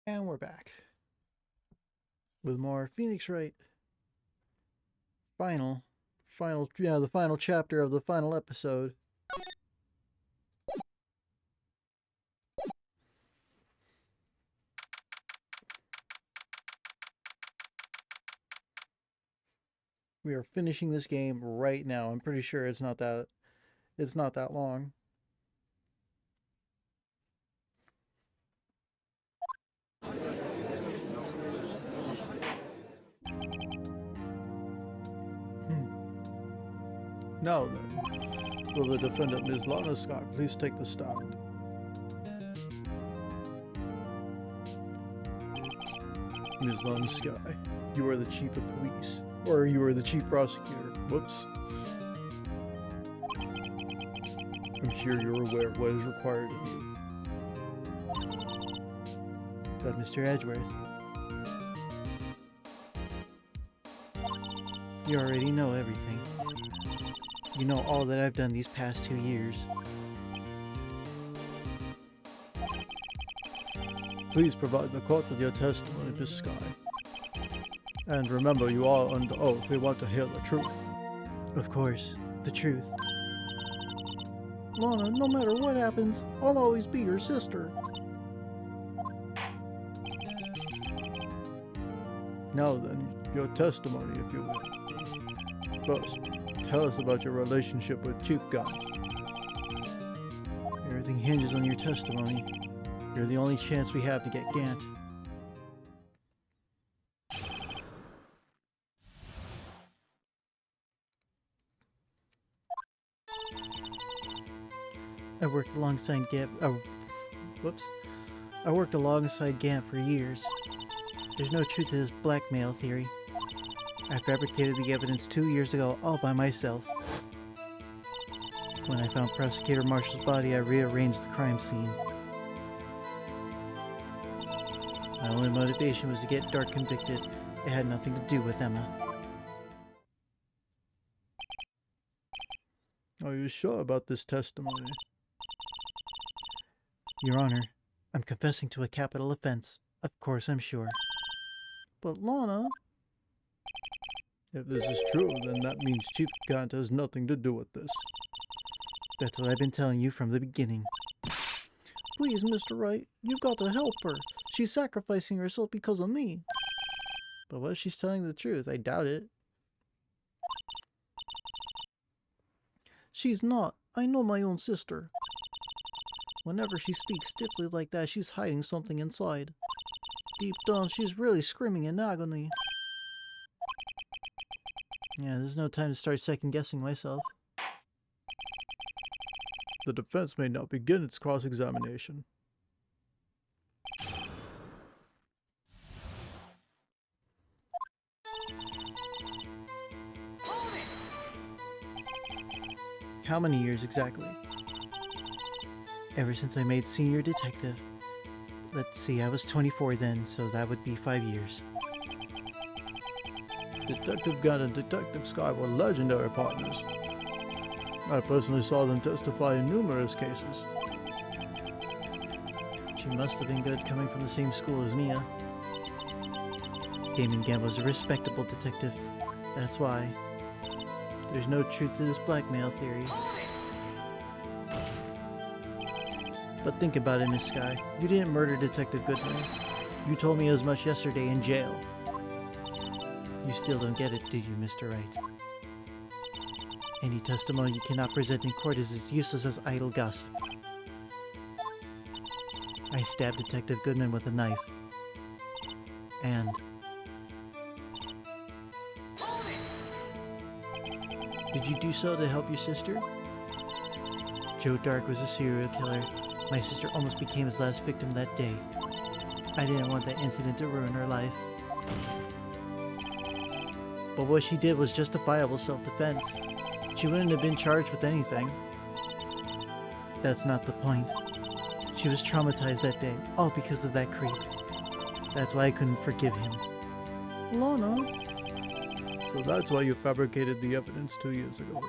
And we're back with more Phoenix Wright. The final chapter of the final episode. We are finishing this game right now. I'm pretty sure it's not that long. Now then, will the defendant Ms. Lana Scott please take the stand? Ms. Lana Sky, you are the chief of police, or you are the chief prosecutor. Whoops. I'm sure you're aware of what is required of you. But Mr. Edgeworth, you already know everything. You know all that I've done these past 2 years. Please provide the court with your testimony, Miss Sky. And remember, you are under oath. We want to hear the truth. Of course, the truth. Lana, no matter what happens, I'll always be your sister. Now then, your testimony, if you will. First, tell us about your relationship with Chief Gambit. Everything hinges on your testimony. You're the only chance we have to get Gant. I worked alongside Gant for years. There's no truth to this blackmail theory. I fabricated the evidence 2 years ago all by myself. When I found Prosecutor Marshall's body, I rearranged the crime scene. My only motivation was to get Dark convicted. It had nothing to do with Emma. Are you sure about this testimony? Your Honor, I'm confessing to a capital offense. Of course I'm sure. But Lana... If this is true, then that means Chief Gant has nothing to do with this. That's what I've been telling you from the beginning. Please, Mr. Wright, you've got to help her. She's sacrificing herself because of me. But what if she's telling the truth? I doubt it. She's not. I know my own sister. Whenever she speaks stiffly like that, she's hiding something inside. Deep down, she's really screaming in agony. Yeah, there's no time to start second-guessing myself. The defense may now begin its cross-examination. How many years exactly? Ever since I made senior detective. Let's see, I was 24 then, so that would be 5 years. Detective Gant and Detective Sky were legendary partners. I personally saw them testify in numerous cases. She must have been good coming from the same school as Mia. Damon Gant was a respectable detective. That's why. There's no truth to this blackmail theory. But think about it, Miss Sky. You didn't murder Detective Goodman. You told me as much yesterday in jail. You still don't get it, do you, Mr. Wright? Any testimony you cannot present in court is as useless as idle gossip. I stabbed Detective Goodman with a knife. And... Did you do so to help your sister? Joe Dark was a serial killer. My sister almost became his last victim that day. I didn't want that incident to ruin her life. But what she did was justifiable self-defense. She wouldn't have been charged with anything. That's not the point. She was traumatized that day, all because of that creep. That's why I couldn't forgive him. Lana? So that's why you fabricated the evidence 2 years ago.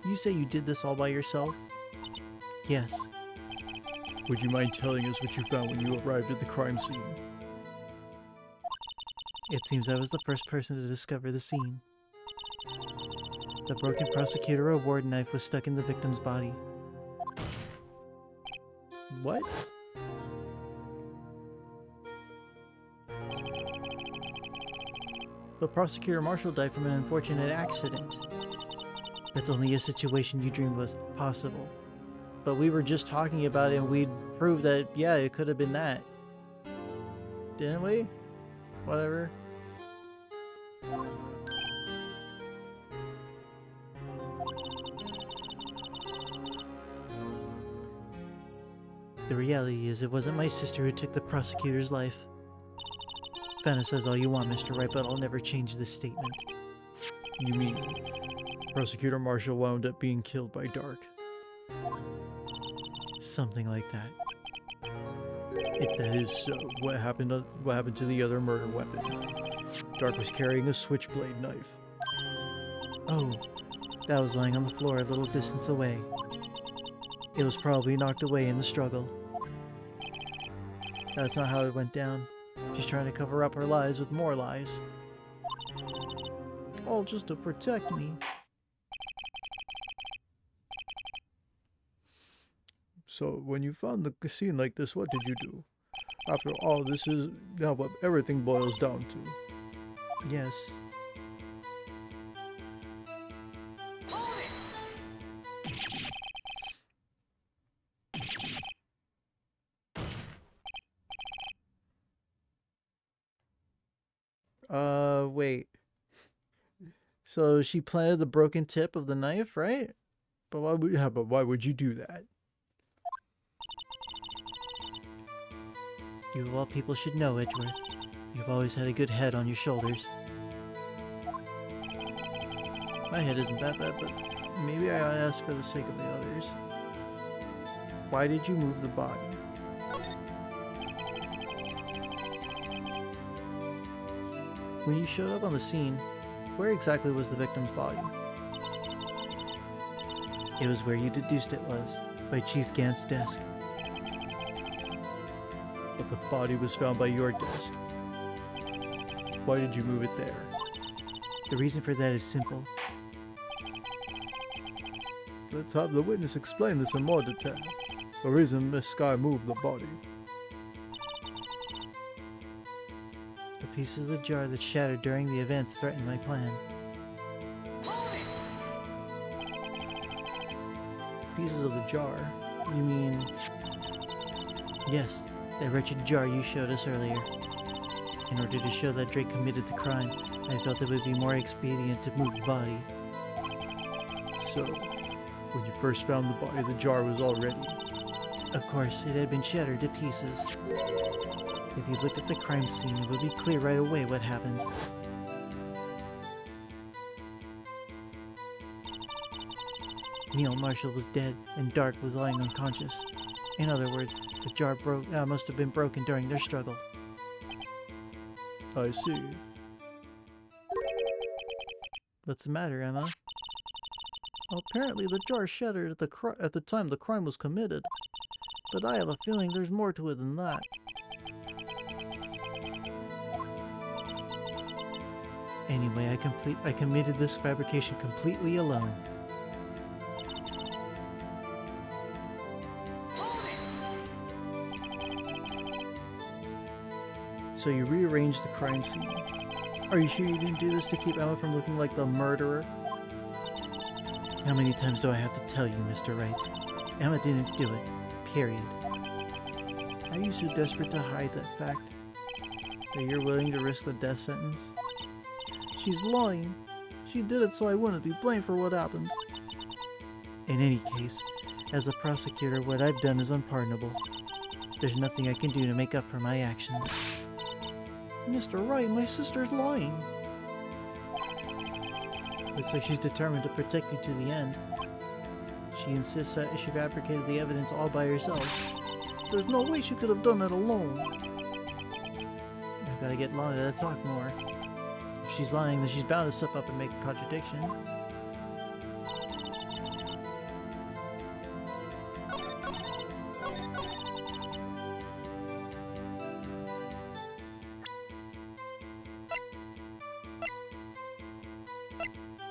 You you say you did this all by yourself? Yes. Would you mind telling us what you found when you arrived at the crime scene? It seems I was the first person to discover the scene. The broken prosecutor award knife was stuck in the victim's body. What? But Prosecutor Marshall died from an unfortunate accident. That's only a situation you dreamed was possible. But we were just talking about it and we'd proved that, yeah, it could have been that. Didn't we? Whatever. The reality is, it wasn't my sister who took the prosecutor's life. Fantasize all you want, Mr. Wright, but I'll never change this statement. You mean Prosecutor Marshall wound up being killed by Dark? Something like that. If that is so, what happened to the other murder weapon? Dark was carrying a switchblade knife. Oh, that was lying on the floor a little distance away. It was probably knocked away in the struggle. That's not how it went down. She's trying to cover up her lies with more lies. All just to protect me. So, when you found the scene like this, what did you do? After all, this is now what everything boils down to. Yes. Wait. So she planted the broken tip of the knife, right? But why would you do that? You of all people should know, Edgeworth. You've always had a good head on your shoulders. My head isn't that bad, but maybe I ought to ask for the sake of the others. Why did you move the body? When you showed up on the scene, where exactly was the victim's body? It was where you deduced it was, by Chief Gant's desk. But the body was found by your desk. Why did you move it there? The reason for that is simple. Let's have the witness explain this in more detail. The reason Miss Sky moved the body. The pieces of the jar that shattered during the events threatened my plan. Pieces of the jar? You mean... Yes, that wretched jar you showed us earlier. In order to show that Drake committed the crime, I felt it would be more expedient to move the body. So, when you first found the body, the jar was all ready. Of course, it had been shattered to pieces. If you looked at the crime scene, it would be clear right away what happened. Neil Marshall was dead, and Dark was lying unconscious. In other words, the jar must have been broken during their struggle. I see. What's the matter, Emma? Apparently the jar shattered at the time the crime was committed. But I have a feeling there's more to it than that. Anyway, I committed this fabrication completely alone. So you rearranged the crime scene. Are you sure you didn't do this to keep Emma from looking like the murderer? How many times do I have to tell you, Mr. Wright? Emma didn't do it. Period. Are you so desperate to hide that fact? That you're willing to risk the death sentence? She's lying. She did it so I wouldn't be blamed for what happened. In any case, as a prosecutor, what I've done is unpardonable. There's nothing I can do to make up for my actions. Mr. Wright, my sister's lying. Looks like she's determined to protect you to the end. She insists that she fabricated the evidence all by herself. There's no way she could have done it alone. I've got to get Lana to talk more. If she's lying, then she's bound to slip up and make a contradiction.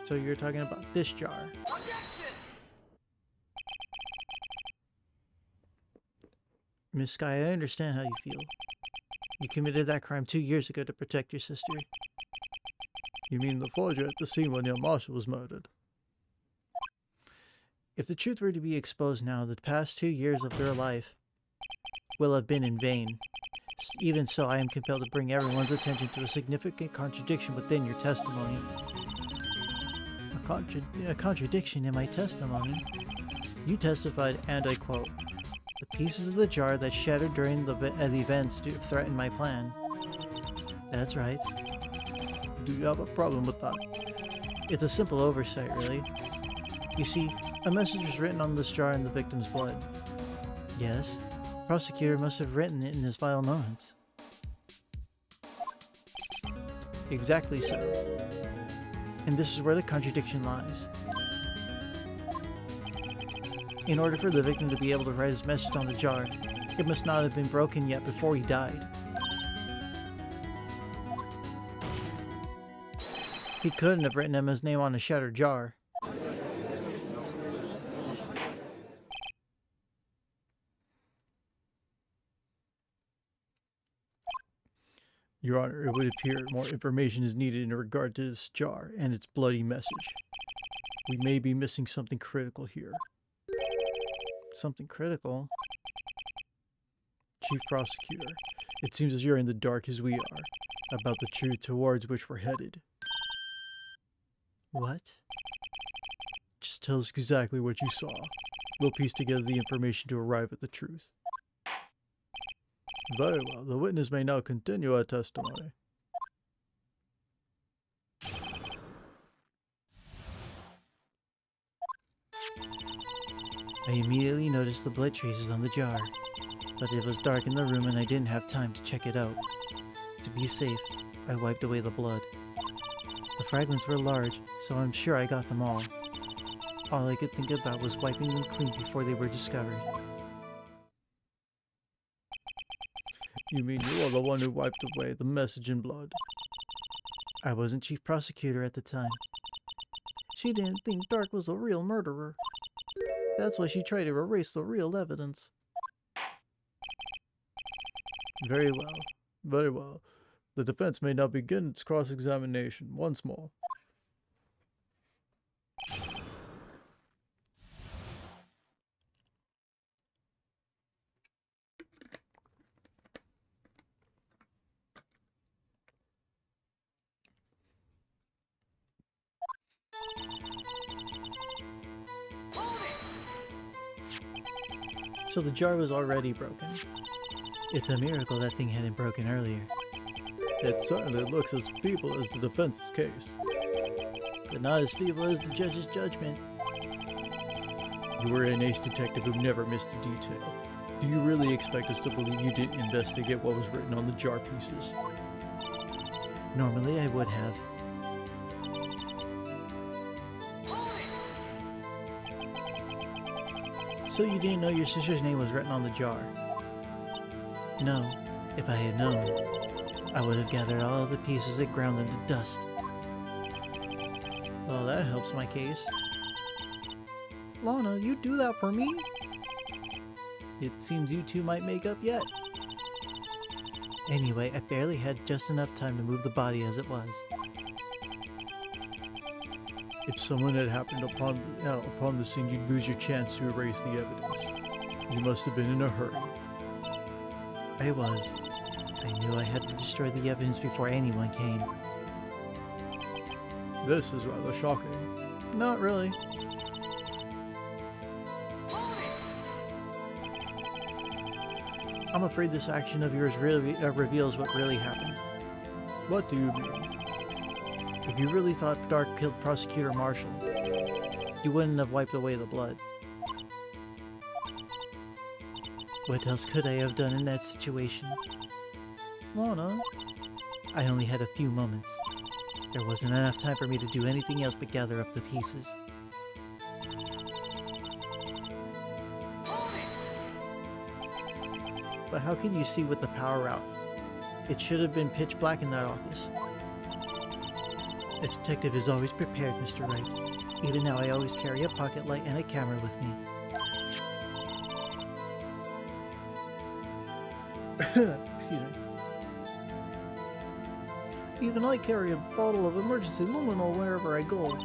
So you're talking about this jar. Miss Sky, I understand how you feel. You committed that crime 2 years ago to protect your sister. You mean the forger at the scene when your Marshall was murdered? If the truth were to be exposed now, the past 2 years of their life will have been in vain. Even so, I am compelled to bring everyone's attention to a significant contradiction within your testimony. A contradiction in my testimony? You testified, and I quote, "The pieces of the jar that shattered during the events threaten my plan." That's right. Do you have a problem with that? It's a simple oversight, really. You see, a message was written on this jar in the victim's blood. Yes, the prosecutor must have written it in his final moments. Exactly so. And this is where the contradiction lies. In order for the victim to be able to write his message on the jar, it must not have been broken yet before he died. He couldn't have written his name on a shattered jar. Your Honor, it would appear more information is needed in regard to this jar and its bloody message. We may be missing something critical here. Something critical? Chief Prosecutor, it seems as you're in the dark as we are about the truth towards which we're headed. What? Just tell us exactly what you saw. We'll piece together the information to arrive at the truth. Very well. The witness may now continue her testimony. I immediately noticed the blood traces on the jar, but it was dark in the room and I didn't have time to check it out. To be safe, I wiped away the blood. The fragments were large, so I'm sure I got them all. All I could think about was wiping them clean before they were discovered. You mean you are the one who wiped away the message in blood? I wasn't chief prosecutor at the time. She didn't think Dark was a real murderer. That's why she tried to erase the real evidence. Very well. Very well. The defense may now begin its cross-examination once more. So the jar was already broken. It's a miracle that thing hadn't broken earlier. It certainly looks as feeble as the defense's case. But not as feeble as the judge's judgment. You were an ace detective who never missed a detail. Do you really expect us to believe you didn't investigate what was written on the jar pieces? Normally I would have. So you didn't know your sister's name was written on the jar? No. If I had known, I would have gathered all of the pieces and ground them to dust. Well, that helps my case. Lana, you do that for me? It seems you two might make up yet. Anyway, I barely had just enough time to move the body as it was. If someone had happened upon the scene, you'd lose your chance to erase the evidence. You must have been in a hurry. I was. I knew I had to destroy the evidence before anyone came. This is rather shocking. Not really. I'm afraid this action of yours really reveals what really happened. What do you mean? If you really thought Dark killed Prosecutor Marshall, you wouldn't have wiped away the blood. What else could I have done in that situation? Lana, I only had a few moments. There wasn't enough time for me to do anything else but gather up the pieces. But how can you see with the power out? It should have been pitch black in that office. A detective is always prepared, Mr. Wright. Even now, I always carry a pocket light and a camera with me. Excuse me. Even I carry a bottle of emergency luminol wherever I go.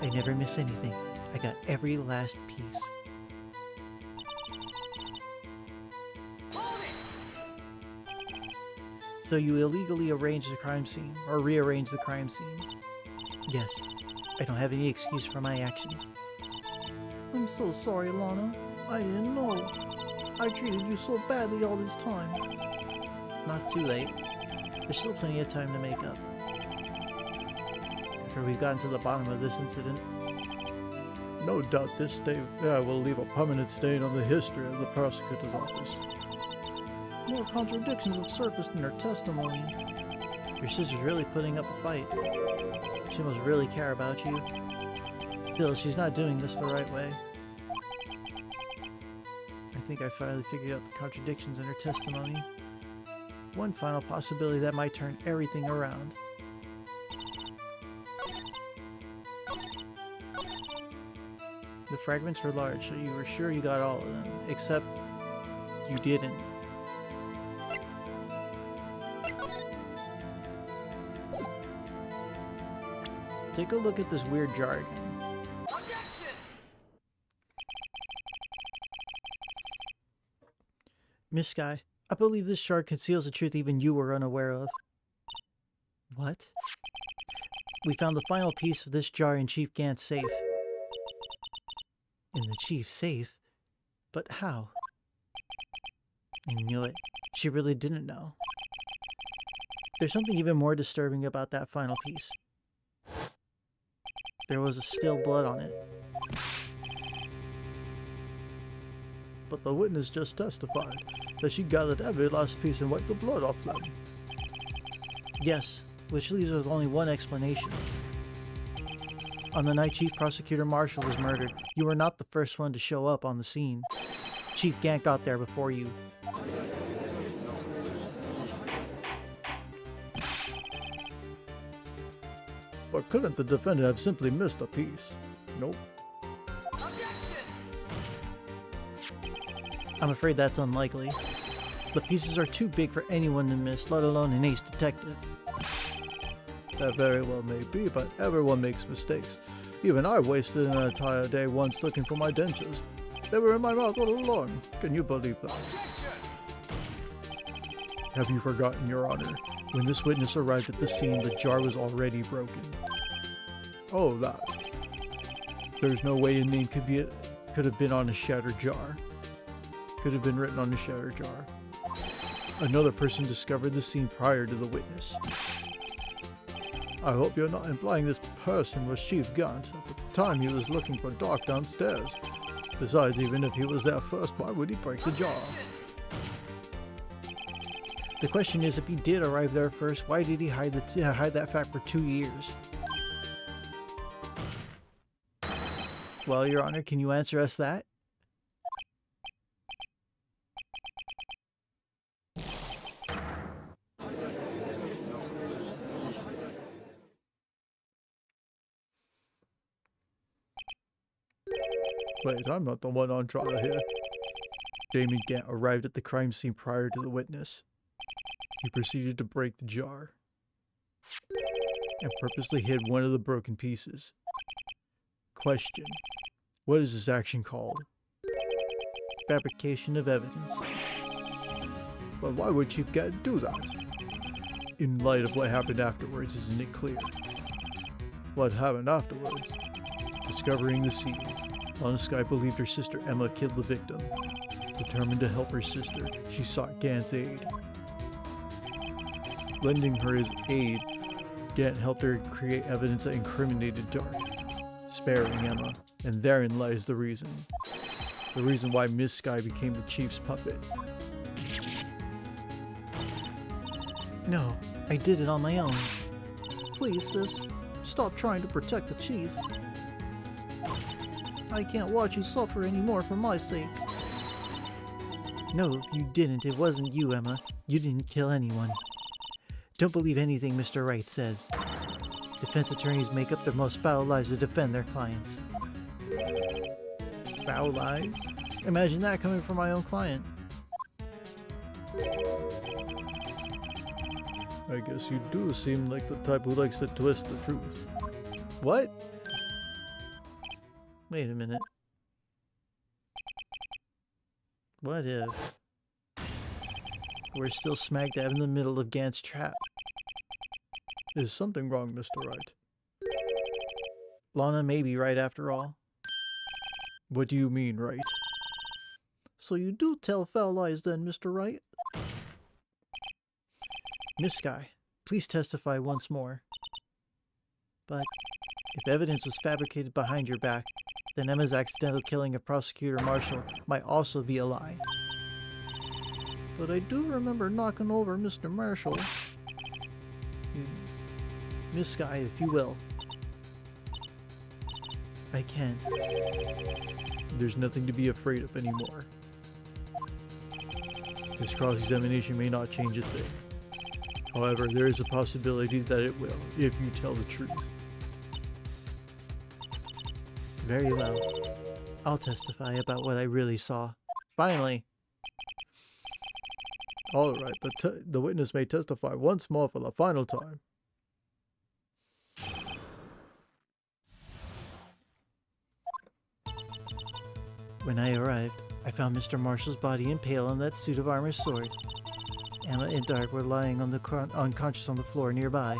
I never miss anything. I got every last piece. So you illegally arranged the crime scene, or rearranged the crime scene? Yes. I don't have any excuse for my actions. I'm so sorry, Lana. I didn't know. I treated you so badly all this time. Not too late. There's still plenty of time to make up. After we've gotten to the bottom of this incident. No doubt this day will leave a permanent stain on the history of the prosecutor's office. More contradictions have surfaced in her testimony. Your sister's really putting up a fight. She must really care about you. Still, she's not doing this the right way. I think I finally figured out the contradictions in her testimony. One final possibility that might turn everything around. The fragments were large, so you were sure you got all of them, except you didn't. Take a look at this weird jar again. Miss Sky, I believe this jar conceals a truth even you were unaware of. What? We found the final piece of this jar in Chief Gant's safe. In the Chief's safe? But how? I knew it. She really didn't know. There's something even more disturbing about that final piece. There was still blood on it. But the witness just testified that she gathered every last piece and wiped the blood off them. Yes, which leaves with only one explanation. On the night Chief Prosecutor Marshall was murdered, you were not the first one to show up on the scene. Chief Gant got there before you. But couldn't the defendant have simply missed a piece? Nope. I'm afraid that's unlikely. The pieces are too big for anyone to miss, let alone an ace detective. That very well may be, but everyone makes mistakes. Even I wasted an entire day once looking for my dentures. They were in my mouth all along. Can you believe that? Have you forgotten, Your Honor? When this witness arrived at the scene, the jar was already broken. Oh, that. There's no way a name could have been on a shattered jar. Could have been written on a shattered jar. Another person discovered the scene prior to the witness. I hope you're not implying this person was Chief Gant. At the time he was looking for Doc downstairs. Besides, even if he was there first, why would he break the jar? The question is, if he did arrive there first, why did he hide that fact for 2 years? Well, Your Honor, can you answer us that? Wait, I'm not the one on trial here. Damon Gant arrived at the crime scene prior to the witness. He proceeded to break the jar and purposely hid one of the broken pieces. Question: what is this action called? Fabrication of evidence. But why would Chief Gant do that? In light of what happened afterwards, isn't it clear? What happened afterwards? Discovering the scene, Lana Skye believed her sister Emma killed the victim. Determined to help her sister, she sought Gant's aid. Lending her his aid, Gant helped her create evidence that incriminated Dark, sparing Emma, and therein lies the reason. The reason why Miss Skye became the Chief's puppet. No, I did it on my own. Please, sis, stop trying to protect the Chief. I can't watch you suffer anymore for my sake. No, you didn't. It wasn't you, Emma. You didn't kill anyone. Don't believe anything Mr. Wright says. Defense attorneys make up their most foul lies to defend their clients. Foul lies? Imagine that coming from my own client. I guess you do seem like the type who likes to twist the truth. What? Wait a minute. What if we're still smack dab in the middle of Gant's trap? Is something wrong, Mr. Wright? Lana may be right after all. What do you mean, Wright? So you do tell foul lies then, Mr. Wright? Miss Sky, please testify once more. But if evidence was fabricated behind your back, then Emma's accidental killing of Prosecutor Marshall might also be a lie. But I do remember knocking over Mr. Marshall. Miss Sky, if you will. I can't. There's nothing to be afraid of anymore. This cross-examination may not change a thing. However, there is a possibility that it will, if you tell the truth. Very well. I'll testify about what I really saw. Finally! Alright, the witness may testify once more for the final time. When I arrived, I found Mr. Marshall's body impaled on that suit of armor sword. Emma and Dark were lying unconscious on the floor nearby.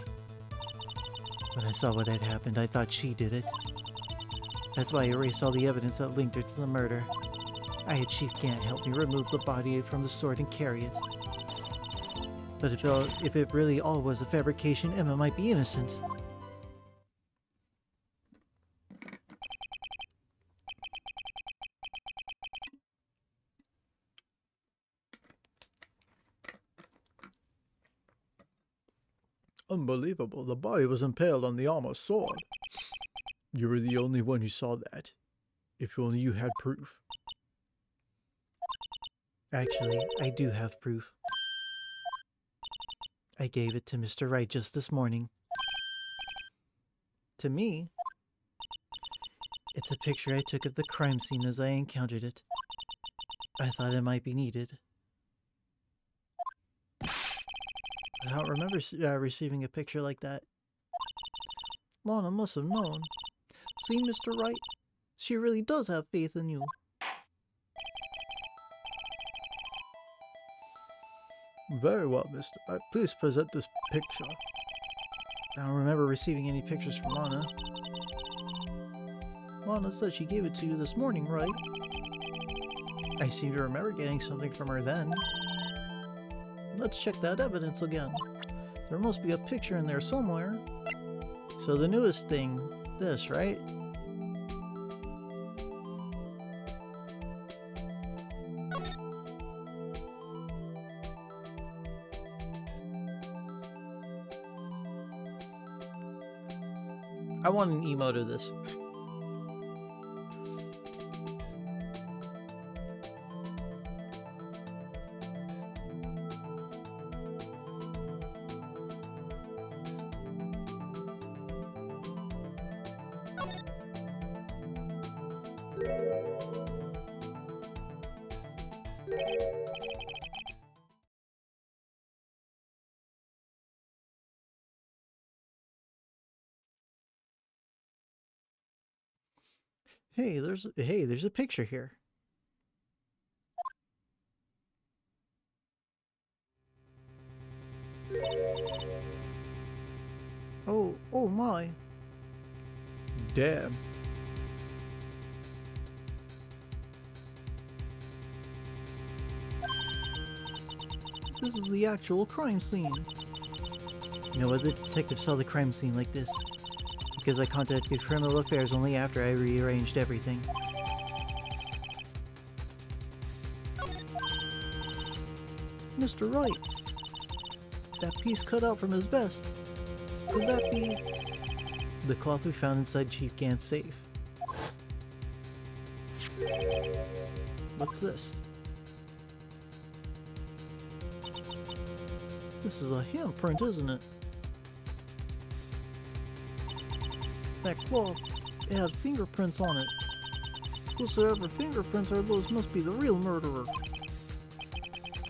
When I saw what had happened, I thought she did it. That's why I erased all the evidence that linked her to the murder. I had Chief Gant help me remove the body from the sword and carry it. But if it really all was a fabrication, Emma might be innocent. Unbelievable, the body was impaled on the armor sword. You were the only one who saw that. If only you had proof. Actually, I do have proof. I gave it to Mr. Wright just this morning. To me, it's a picture I took of the crime scene as I encountered it. I thought it might be needed. I don't remember receiving a picture like that. Lana must have known. See, Mr. Wright? She really does have faith in you. Very well, mister. Please present this picture. I don't remember receiving any pictures from Lana. Lana said she gave it to you this morning, right? I seem to remember getting something from her then. Let's check that evidence again. There must be a picture in there somewhere. So the newest thing, this, right? I want an emote of this. Hey, there's a picture here. Oh my. Damn. This is the actual crime scene. You know why the detective saw the crime scene like this? Because I contacted Criminal Affairs only after I rearranged everything. Mr. Wright! That piece cut out from his vest. Could that be the cloth we found inside Chief Gant's safe? What's this? This is a handprint, isn't it? That cloth, it had fingerprints on it. Whosoever fingerprints are those must be the real murderer.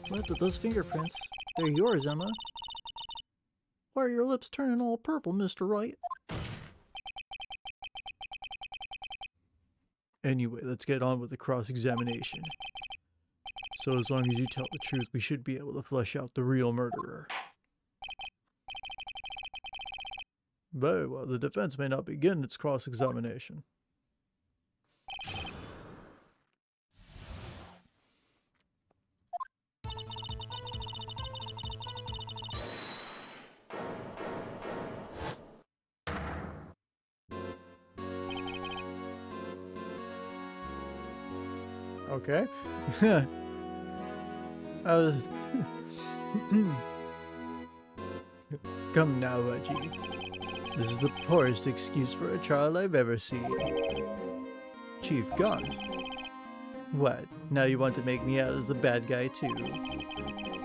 What? Those fingerprints? They're yours, Emma. Why are your lips turning all purple, Mr. Wright? Anyway, let's get on with the cross-examination. So as long as you tell the truth, we should be able to flesh out the real murderer. Very well, the defense may now begin its cross-examination. Okay. I was... Come now, Reggie. This is the poorest excuse for a trial I've ever seen. Chief Gaunt. What? Now you want to make me out as the bad guy too?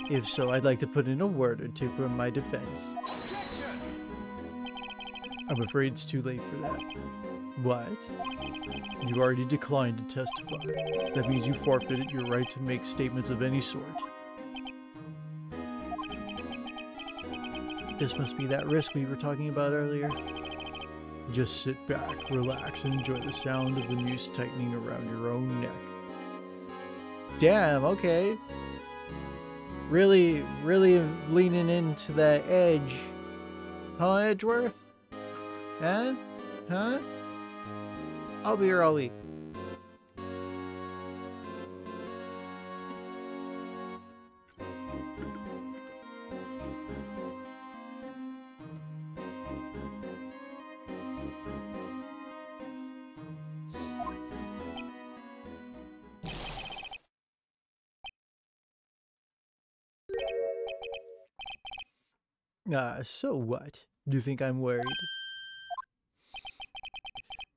If so, I'd like to put in a word or two for my defense. I'm afraid it's too late for that. What? You already declined to testify. That means you forfeited your right to make statements of any sort. This must be that risk we were talking about earlier. Just sit back, relax, and enjoy the sound of the noose tightening around your own neck. Damn, okay. Really leaning into that edge. Huh, Edgeworth? Huh? Huh? I'll be here all week. So what? Do you think I'm worried?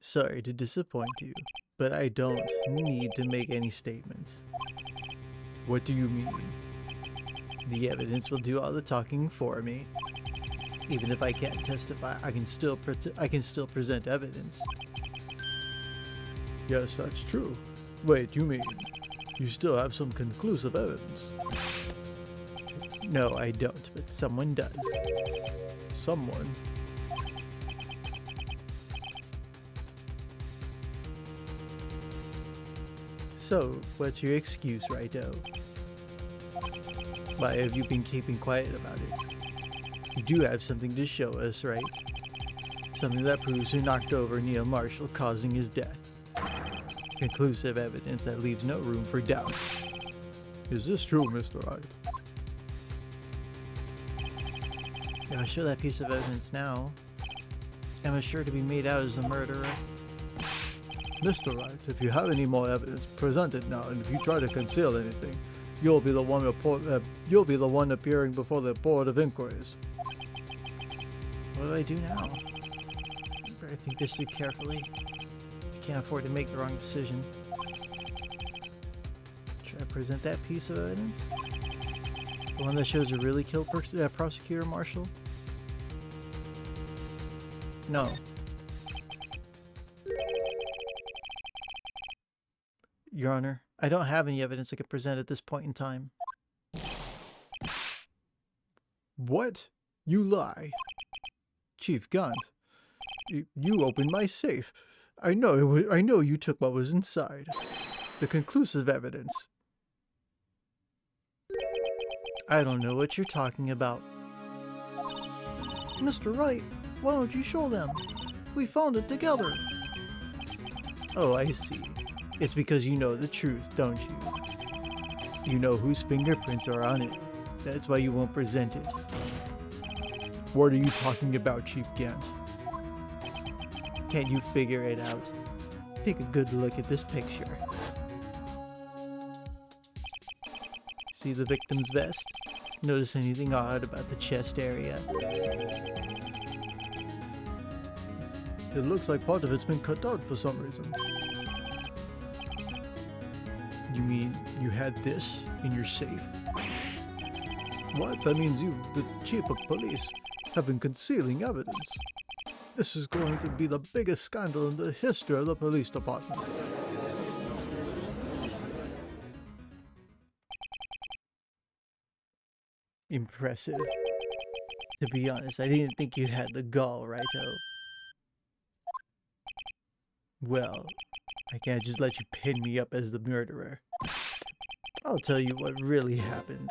Sorry to disappoint you, but I don't need to make any statements. What do you mean? The evidence will do all the talking for me. Even if I can't testify, I can still present evidence. Yes, that's true. Wait, you mean you still have some conclusive evidence? No, I don't, but someone does. Someone? So, what's your excuse, Righto? Why have you been keeping quiet about it? You do have something to show us, right? Something that proves who knocked over Neil Marshall, causing his death. Conclusive evidence that leaves no room for doubt. Is this true, Mr. Wright? I'll show that piece of evidence now. Emma's sure to be made out as the murderer. Mr. Wright, if you have any more evidence, present it now, and if you try to conceal anything, you'll be the one appearing before the Board of Inquiries. What do I do now? Better think this through carefully. I can't afford to make the wrong decision. Should I present that piece of evidence? The one that shows who really killed Prosecutor Marshall? No. Your Honor, I don't have any evidence I could present at this point in time. What? You lie. Chief Gaunt, you opened my safe. I know you took what was inside. The conclusive evidence. I don't know what you're talking about. Mr. Wright, why don't you show them? We found it together. Oh, I see. It's because you know the truth, don't you? You know whose fingerprints are on it. That's why you won't present it. What are you talking about, Chief Gant? Can't you figure it out? Take a good look at this picture. See the victim's vest? Notice anything odd about the chest area? It looks like part of it's been cut out for some reason. You mean you had this in your safe? What? That means you, the chief of police, have been concealing evidence. This is going to be the biggest scandal in the history of the police department. Impressive. To be honest, I didn't think you had the gall, Righto. Well, I can't just let you pin me up as the murderer. I'll tell you what really happened.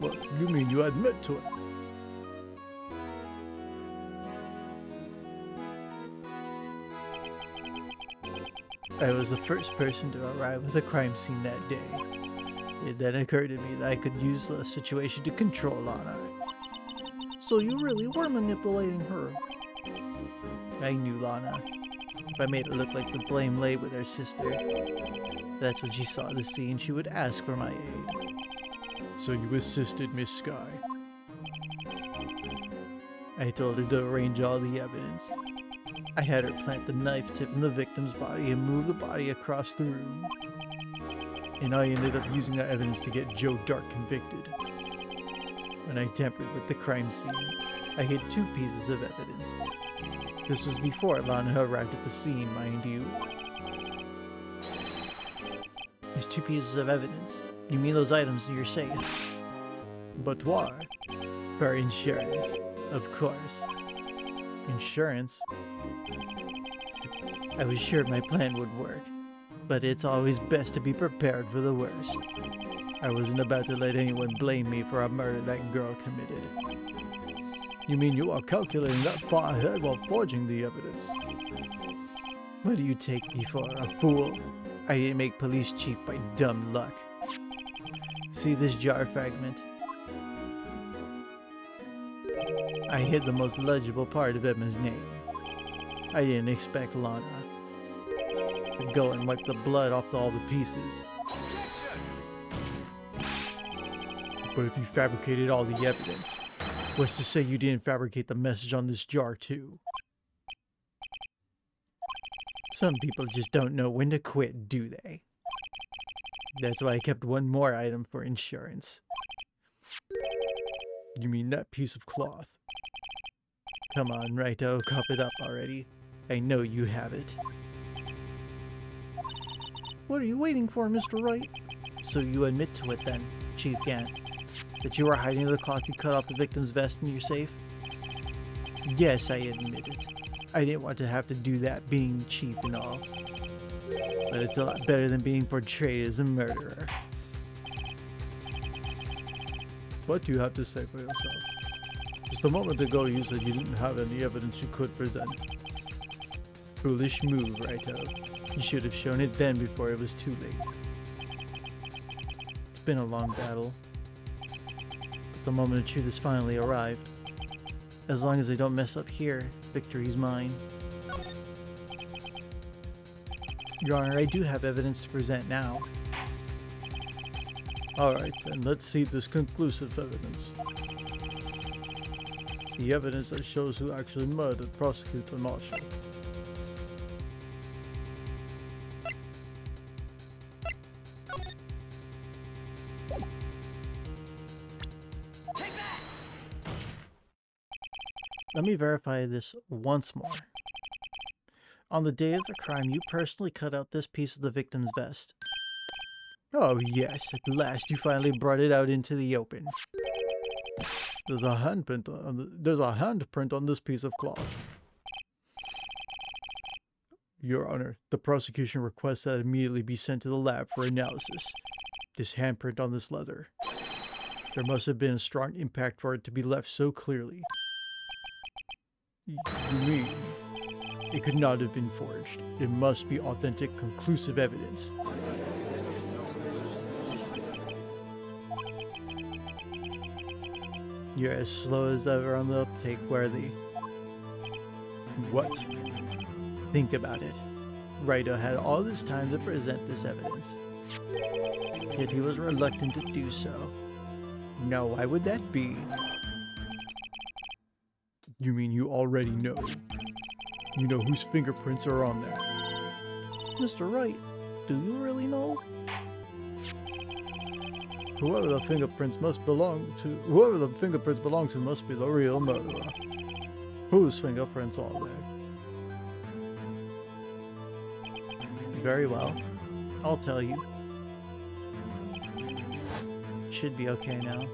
What, you mean you admit to it? I was the first person to arrive at the crime scene that day. It then occurred to me that I could use the situation to control Lana. So you really were manipulating her? I knew Lana. If I made it look like the blame lay with her sister, that's when she saw the scene, she would ask for my aid. So you assisted Miss Sky? I told her to arrange all the evidence. I had her plant the knife tip in the victim's body and move the body across the room. And I ended up using that evidence to get Joe Dark convicted. When I tampered with the crime scene, I hid 2 pieces of evidence. This was before Lana arrived at the scene, mind you. There's 2 pieces of evidence. You mean those items in your safe? But why? For insurance, of course. Insurance? I was sure my plan would work, but it's always best to be prepared for the worst. I wasn't about to let anyone blame me for a murder that girl committed. You mean you are calculating that far ahead while forging the evidence? What do you take me for, a fool? I didn't make police chief by dumb luck. See this jar fragment? I hid the most legible part of Emma's name. I didn't expect Lana to go and wipe the blood off all the pieces. But if you fabricated all the evidence, what's to say you didn't fabricate the message on this jar too? Some people just don't know when to quit, do they? That's why I kept one more item for insurance. You mean that piece of cloth? Come on, Righto, cup it up already. I know you have it. What are you waiting for, Mr. Wright? So you admit to it then, Chief Gant, that you were hiding the cloth you cut off the victim's vest in your safe? Yes, I admit it. I didn't want to have to do that, being chief and all. But it's a lot better than being portrayed as a murderer. What do you have to say for yourself? Just a moment ago you said you didn't have any evidence you could present. Foolish move, Righto. You should have shown it then before it was too late. It's been a long battle, but the moment of truth has finally arrived. As long as I don't mess up here, victory's mine. Your Honor, I do have evidence to present now. Alright, then let's see this conclusive evidence. The evidence that shows who actually murdered Prosecutor Marshall. Let me verify this once more. On the day of the crime, you personally cut out this piece of the victim's vest. Oh yes, at last you finally brought it out into the open. There's a handprint on this piece of cloth. Your Honor, the prosecution requests that it immediately be sent to the lab for analysis. This handprint on this leather. There must have been a strong impact for it to be left so clearly. You mean it could not have been forged? It must be authentic, conclusive evidence. You're as slow as ever on the uptake, Worthy. What? Think about it. Righto had all this time to present this evidence, yet he was reluctant to do so. Now, why would that be? You mean you already know? You know whose fingerprints are on there? Mr. Wright, do you really know? Whoever the fingerprints belong to must be the real murderer. Whose fingerprints are there? Very well. I'll tell you. Should be okay now.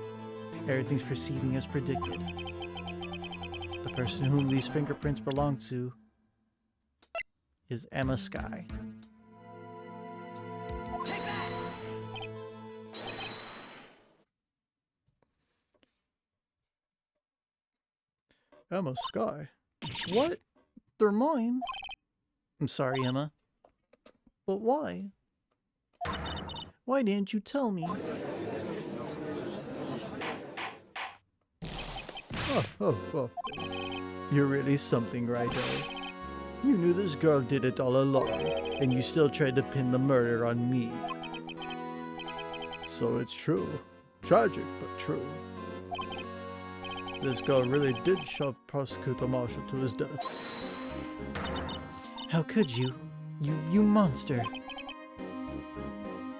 Everything's proceeding as predicted. The person whom these fingerprints belong to is Emma Sky. Emma Sky. What? They're mine? I'm sorry, Emma. But why? Why didn't you tell me? Oh. You're really something, Wright. You knew this girl did it all along, and you still tried to pin the murder on me. So it's true. Tragic, but true. This girl really did shove Prosecutor Marshall to his death. How could you? You monster.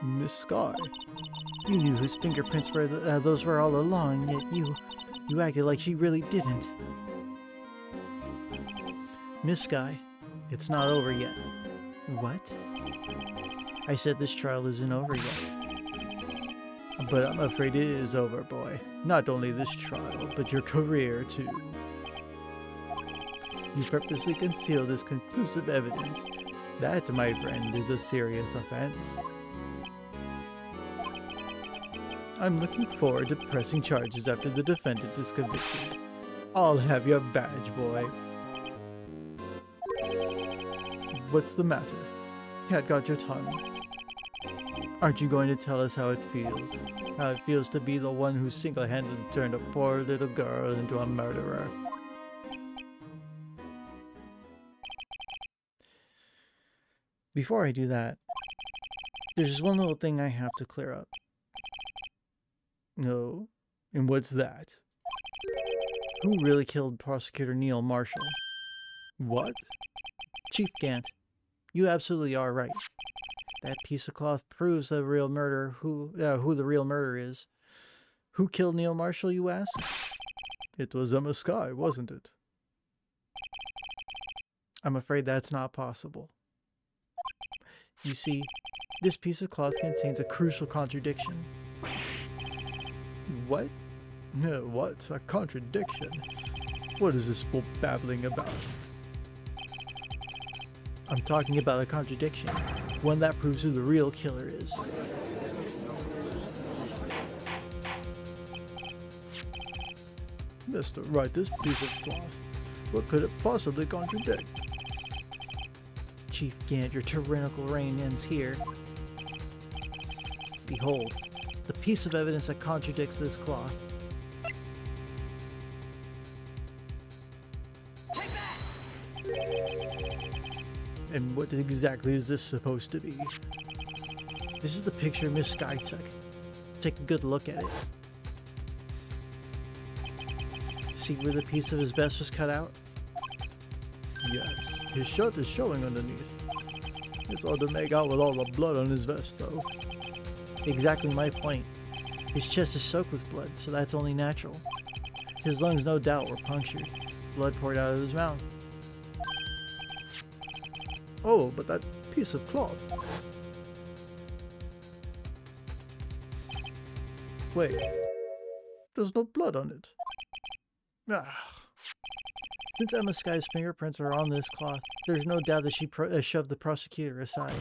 Miss Sky. You knew whose fingerprints were those were all along, yet you acted like she really didn't. Miss Sky, it's not over yet. What? I said this trial isn't over yet. But I'm afraid it is over, boy. Not only this trial, but your career, too. You purposely conceal this conclusive evidence. That, my friend, is a serious offense. I'm looking forward to pressing charges after the defendant is convicted. I'll have your badge, boy. What's the matter? Cat got your tongue. Aren't you going to tell us how it feels? How it feels to be the one who single-handedly turned a poor little girl into a murderer? Before I do that, there's just one little thing I have to clear up. No? And what's that? Who really killed Prosecutor Neil Marshall? What? Chief Gant, you absolutely are right. That piece of cloth proves the real murderer, who the real murderer is. Who killed Neil Marshall, you ask? It was Emma Sky, wasn't it? I'm afraid that's not possible. You see, this piece of cloth contains a crucial contradiction. What? What? A contradiction? What is this fool babbling about? I'm talking about a contradiction. One that proves who the real killer is. Mr. Wright, this piece of cloth, what could it possibly contradict? Chief Gant, your tyrannical reign ends here. Behold, the piece of evidence that contradicts this cloth. And what exactly is this supposed to be? This is the picture Miss Sky took. Take a good look at it. See where the piece of his vest was cut out? Yes, his shirt is showing underneath. It's hard to make out with all the blood on his vest, though. Exactly my point. His chest is soaked with blood, so that's only natural. His lungs no doubt were punctured. Blood poured out of his mouth. Oh, but that piece of cloth. Wait, there's no blood on it. Since Emma Sky's fingerprints are on this cloth, there's no doubt that she shoved the prosecutor aside.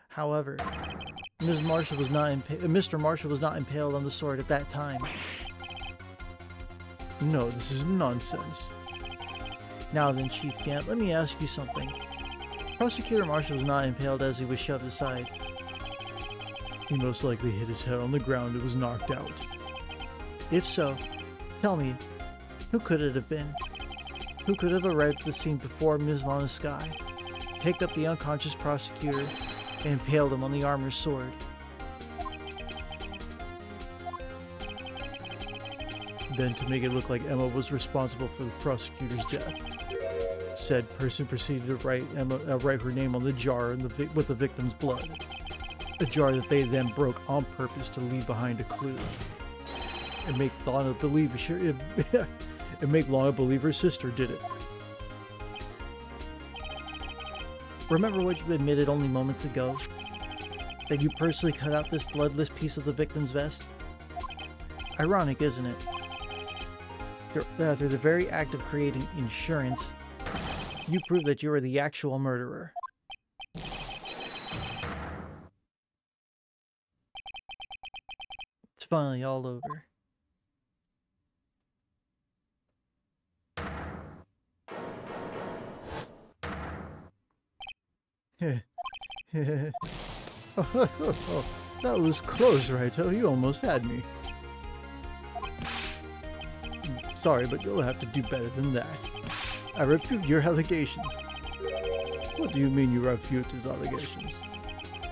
However, Mr. Marshall was not impaled on the sword at that time. No, this is nonsense. Now then, Chief Gant, let me ask you something. Prosecutor Marshall was not impaled as he was shoved aside. He most likely hit his head on the ground and was knocked out. If so, tell me, who could it have been? Who could have arrived at the scene before Ms. Lana Sky, picked up the unconscious prosecutor, and impaled him on the armor's sword? Then, to make it look like Emma was responsible for the prosecutor's death, said person proceeded to write her name on the jar with the victim's blood. A jar that they then broke on purpose to leave behind a clue. And make Lana believe and make Lana believe her sister did it. Remember what you admitted only moments ago? That you personally cut out this bloodless piece of the victim's vest? Ironic, isn't it? Through the very act of creating insurance, you prove that you are the actual murderer. It's finally all over. That was close, Wright. You almost had me. Sorry, but you'll have to do better than that. I refute your allegations. What do you mean you refute his allegations?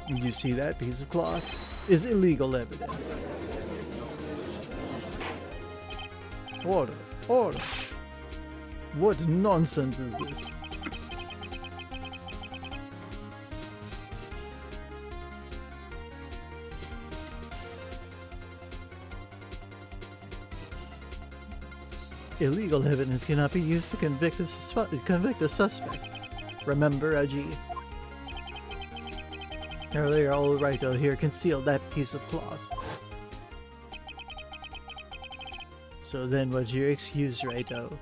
You see that piece of cloth is illegal evidence. Order, order. What nonsense is this? Illegal evidence cannot be used to convict a suspect. Remember, Aji? Earlier, old Raito here concealed that piece of cloth. So then what's your excuse, Raito?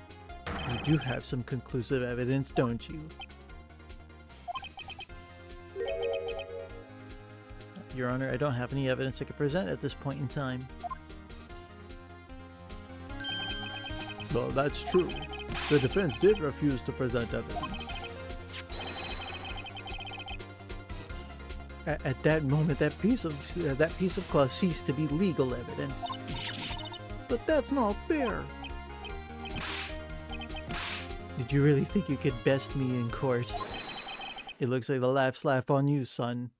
You do have some conclusive evidence, don't you? Your Honor, I don't have any evidence I can present at this point in time. Well, that's true. The defense did refuse to present evidence. At that moment, that piece of cloth ceased to be legal evidence. But that's not fair. Did you really think you could best me in court? It looks like the laugh's laugh on you, son.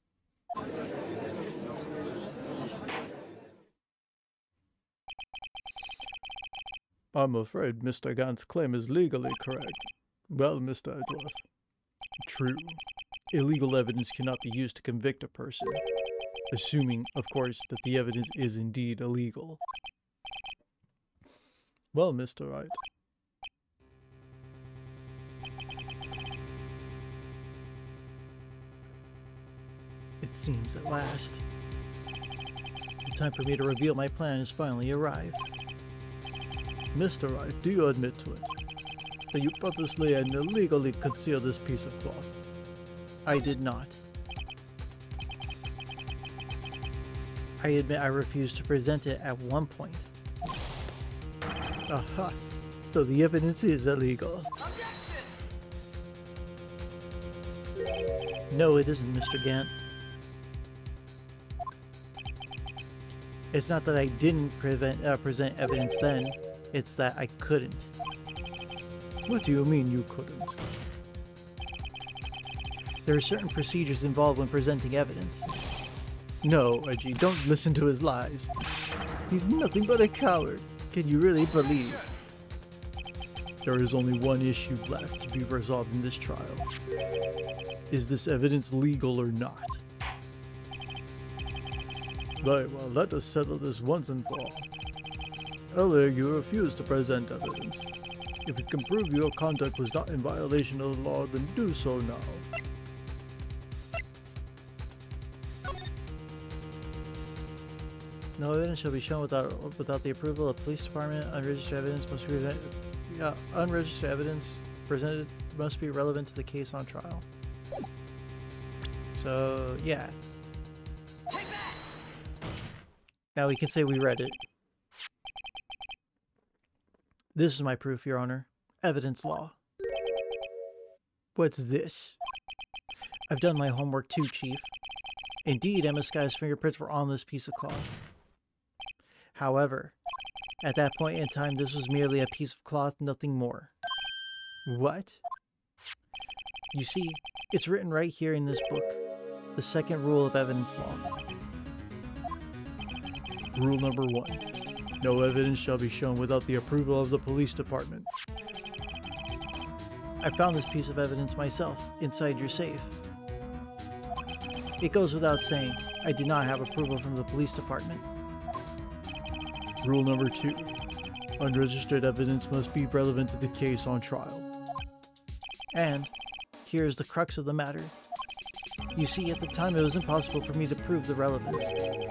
I'm afraid Mr. Gant's claim is legally correct. Well, Mr. Edworth. True. Illegal evidence cannot be used to convict a person, assuming, of course, that the evidence is indeed illegal. Well, Mr. Wright. It seems at last. The time for me to reveal my plan has finally arrived. Mr. Wright, do you admit to it? That you purposely and illegally concealed this piece of cloth? I did not. I admit I refused to present it at one point. Aha! So the evidence is illegal. No, it isn't, Mr. Gant. It's not that I didn't present evidence then, it's that I couldn't. What do you mean you couldn't? There are certain procedures involved when presenting evidence. No, Edgy, don't listen to his lies. He's nothing but a coward. Can you really believe? There is only one issue left to be resolved in this trial. Is this evidence legal or not? Very well, let us settle this once and for all. Earlier, you refused to present evidence. If you can prove your conduct was not in violation of the law, then do so now. No evidence shall be shown without the approval of the police department. Unregistered evidence must be unregistered evidence presented must be relevant to the case on trial. So yeah. Now we can say we read it. This is my proof, Your Honor. Evidence law. What's this? I've done my homework too, Chief. Indeed, Emma Sky's fingerprints were on this piece of cloth. However, at that point in time, this was merely a piece of cloth, nothing more. What? You see, it's written right here in this book. The second rule of evidence law. Rule number 1. No evidence shall be shown without the approval of the police department. I found this piece of evidence myself, inside your safe. It goes without saying, I did not have approval from the police department. Rule number 2. Unregistered evidence must be relevant to the case on trial. And here's the crux of the matter. You see, at the time it was impossible for me to prove the relevance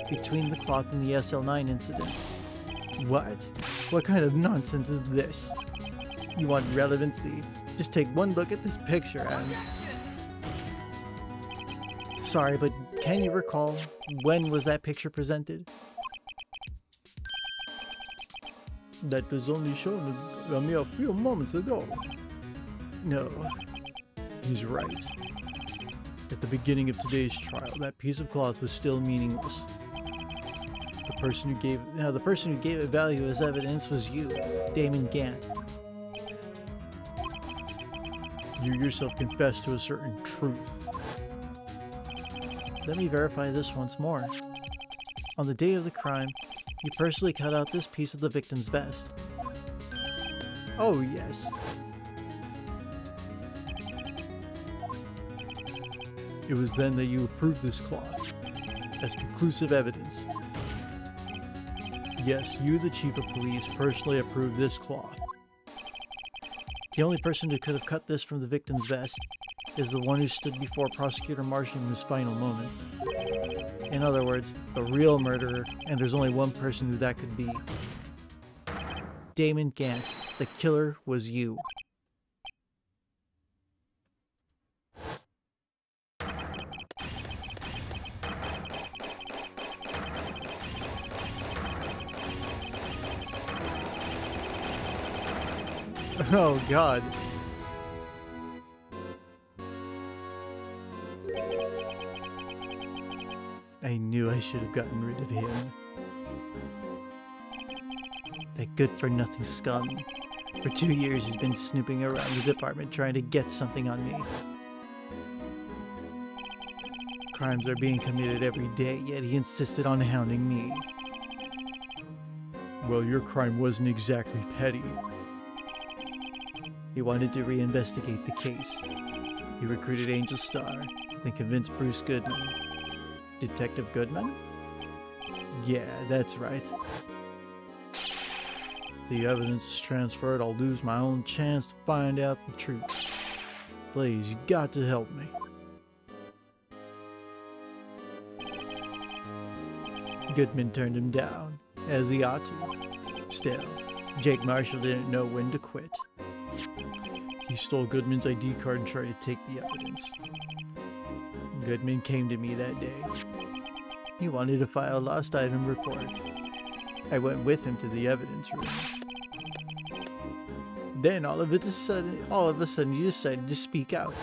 between the cloth and the SL9 incident. What? What kind of nonsense is this? You want relevancy? Just take one look at this picture and... Sorry, but can you recall when was that picture presented? That was only shown a mere few moments ago. No. He's right. At the beginning of today's trial, that piece of cloth was still meaningless. The person who gave it value as evidence was you, Damon Gant. You yourself confessed to a certain truth. Let me verify this once more. On the day of the crime, you personally cut out this piece of the victim's vest. Oh, yes. It was then that you approved this cloth as conclusive evidence. Yes, you, the chief of police, personally approved this cloth. The only person who could have cut this from the victim's vest is the one who stood before Prosecutor Marshall in his final moments. In other words, the real murderer, and there's only one person who that could be. Damon Gant, the killer, was you. Oh, God. I knew I should have gotten rid of him. That good-for-nothing scum. For 2 years he's been snooping around the department trying to get something on me. Crimes are being committed every day, yet he insisted on hounding me. Well, your crime wasn't exactly petty. He wanted to reinvestigate the case. He recruited Angel Starr, then convinced Bruce Goodman. Detective Goodman? Yeah, that's right. If the evidence is transferred, I'll lose my own chance to find out the truth. Please, you got to help me. Goodman turned him down, as he ought to. Still, Jake Marshall didn't know when to quit. He stole Goodman's ID card and tried to take the evidence. Goodman came to me that day. He wanted to file a lost item report. I went with him to the evidence room. Then all of a sudden he decided to speak out.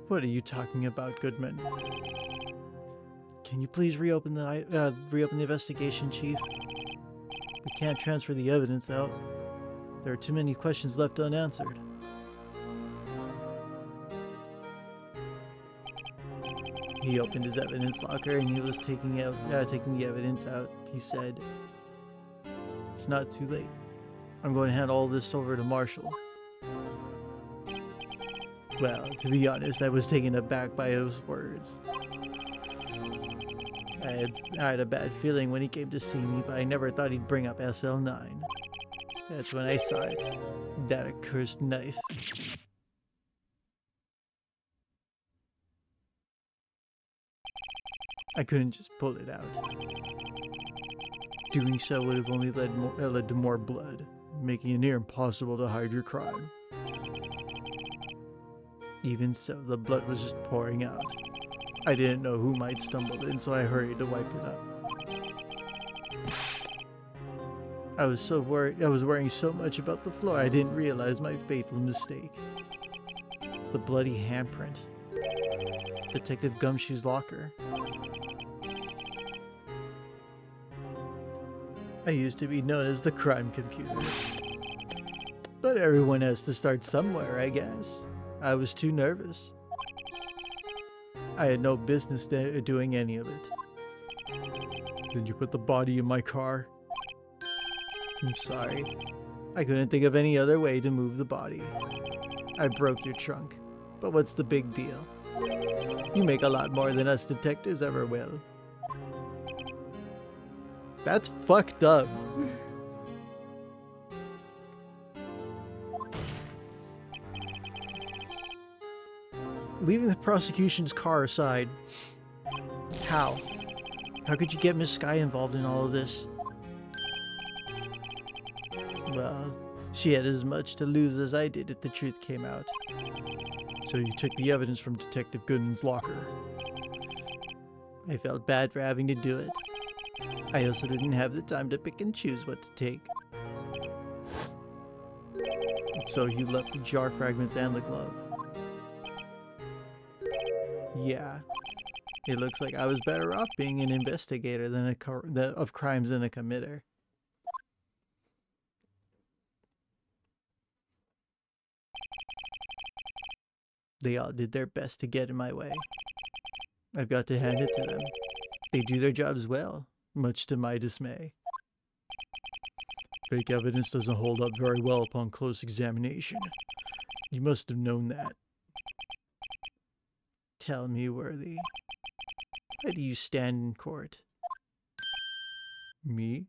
What are you talking about, Goodman? Can you please reopen the investigation, Chief? We can't transfer the evidence out. There are too many questions left unanswered. He opened his evidence locker and he was taking the evidence out. He said, "It's not too late. I'm going to hand all this over to Marshall." Well, to be honest, I was taken aback by his words. I had a bad feeling when he came to see me, but I never thought he'd bring up SL9. That's when I saw it. That accursed knife. I couldn't just pull it out. Doing so would have only led to more blood, making it near impossible to hide your crime. Even so, the blood was just pouring out. I didn't know who might stumble in, so I hurried to wipe it up. I was so worried. I was worrying so much about the floor, I didn't realize my fatal mistake. The bloody handprint. Detective Gumshoe's locker. I used to be known as the crime computer. But everyone has to start somewhere, I guess. I was too nervous. I had no business doing any of it. Did you put the body in my car? I'm sorry. I couldn't think of any other way to move the body. I broke your trunk. But what's the big deal? You make a lot more than us detectives ever will. That's fucked up. Leaving the prosecution's car aside, how? How could you get Miss Sky involved in all of this? Well, she had as much to lose as I did if the truth came out. So you took the evidence from Detective Gooden's locker. I felt bad for having to do it. I also didn't have the time to pick and choose what to take. So you left the jar fragments and the glove. Yeah. It looks like I was better off being an investigator than of crimes than a committer. They all did their best to get in my way. I've got to hand it to them. They do their jobs well, much to my dismay. Fake evidence doesn't hold up very well upon close examination. You must have known that. Tell me, Worthy, how do you stand in court? Me?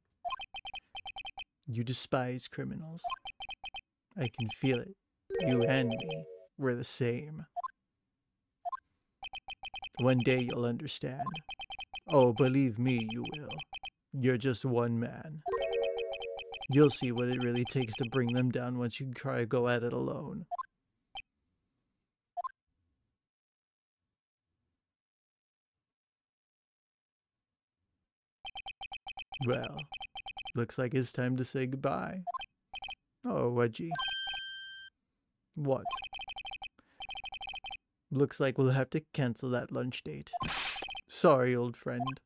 You despise criminals. I can feel it. You and me, we're the same. One day you'll understand. Oh, believe me, you will. You're just one man. You'll see what it really takes to bring them down once you try to go at it alone. Well, looks like it's time to say goodbye. Oh, Wedgie. What? Looks like we'll have to cancel that lunch date. Sorry, old friend.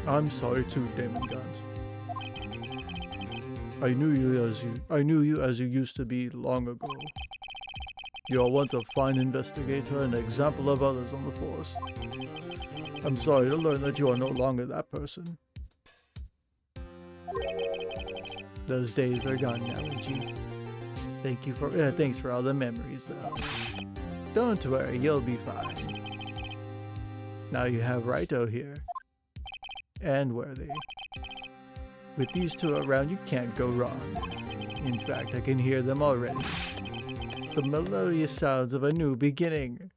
I'm sorry too, Damon Gant. I knew you as you used to be long ago. You are once a fine investigator and an example of others on the force. I'm sorry to learn that you are no longer that person. Those days are gone now, Reggie. Thanks for all the memories, though. Don't worry, you'll be fine. Now you have Righto here. And Worthy. With these two around, you can't go wrong. In fact, I can hear them already. The melodious sounds of a new beginning.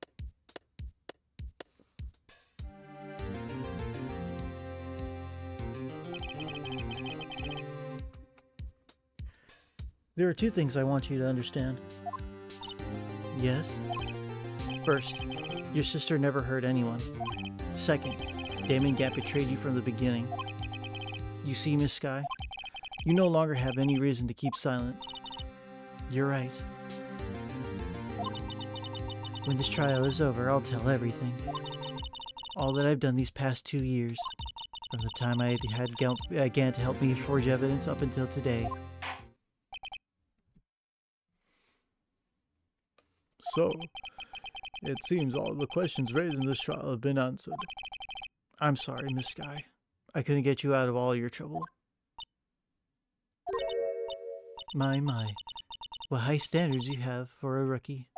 There are two things I want you to understand. Yes? First, your sister never hurt anyone. Second, Damon Gambit betrayed you from the beginning. You see, Miss Sky? You no longer have any reason to keep silent. You're right. When this trial is over, I'll tell everything. All that I've done these past 2 years. From the time I had Gant help me forge evidence up until today. So, it seems all the questions raised in this trial have been answered. I'm sorry, Miss Sky. I couldn't get you out of all your trouble. My. What high standards you have for a rookie.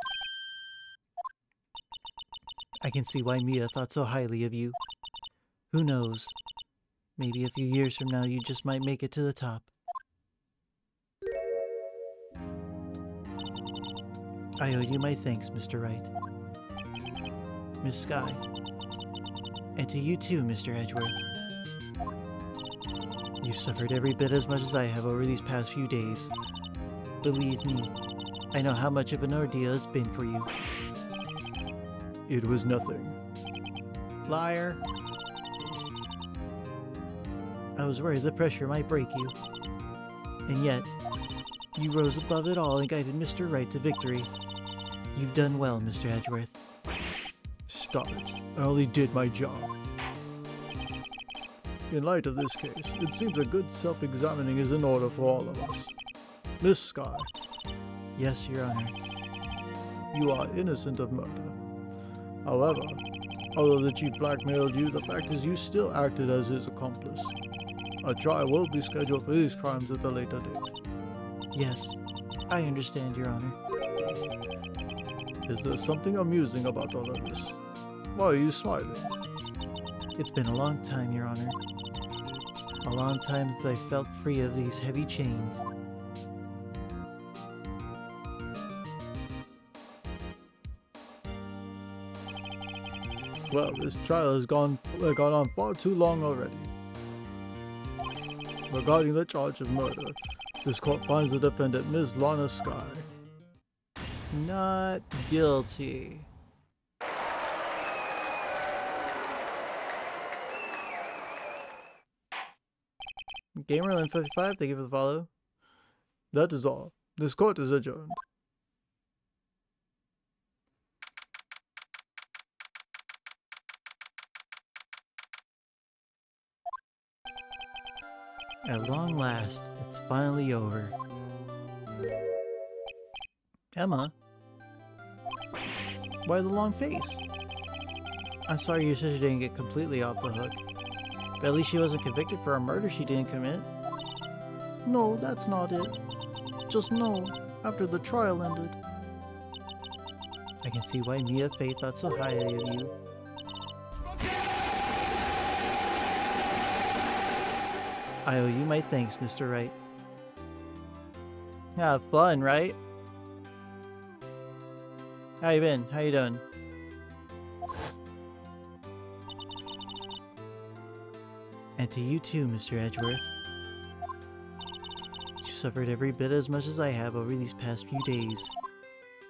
I can see why Mia thought so highly of you. Who knows? Maybe a few years from now you just might make it to the top. I owe you my thanks, Mr. Wright. Miss Sky. And to you too, Mr. Edgeworth. You've suffered every bit as much as I have over these past few days. Believe me, I know how much of an ordeal it's been for you. It was nothing. Liar. I was worried the pressure might break you. And yet, you rose above it all and guided Mr. Wright to victory. You've done well, Mr. Edgeworth. Stop it. I only did my job. In light of this case, it seems a good self-examining is in order for all of us. Miss Sky. Yes, Your Honor. You are innocent of murder. However, although the chief blackmailed you, the fact is you still acted as his accomplice. A trial will be scheduled for these crimes at a later date. Yes, I understand, Your Honor. Is there something amusing about all of this? Why are you smiling? It's been a long time, Your Honor. A long time since I felt free of these heavy chains. Well, this trial has gone on far too long already. Regarding the charge of murder, this court finds the defendant Ms. Lana Sky Not guilty. Gamerland55, thank you for the follow. That is all. This court is adjourned. At long last, it's finally over. Emma? Why the long face? I'm sorry your sister didn't get completely off the hook. But at least she wasn't convicted for a murder she didn't commit. No, that's not it. Just know, after the trial ended. I can see why Mia Fey thought so highly of you. I owe you my thanks, Mr. Wright. Have fun, right? How you been? How you doing? And to you too, Mr. Edgeworth. You suffered every bit as much as I have over these past few days.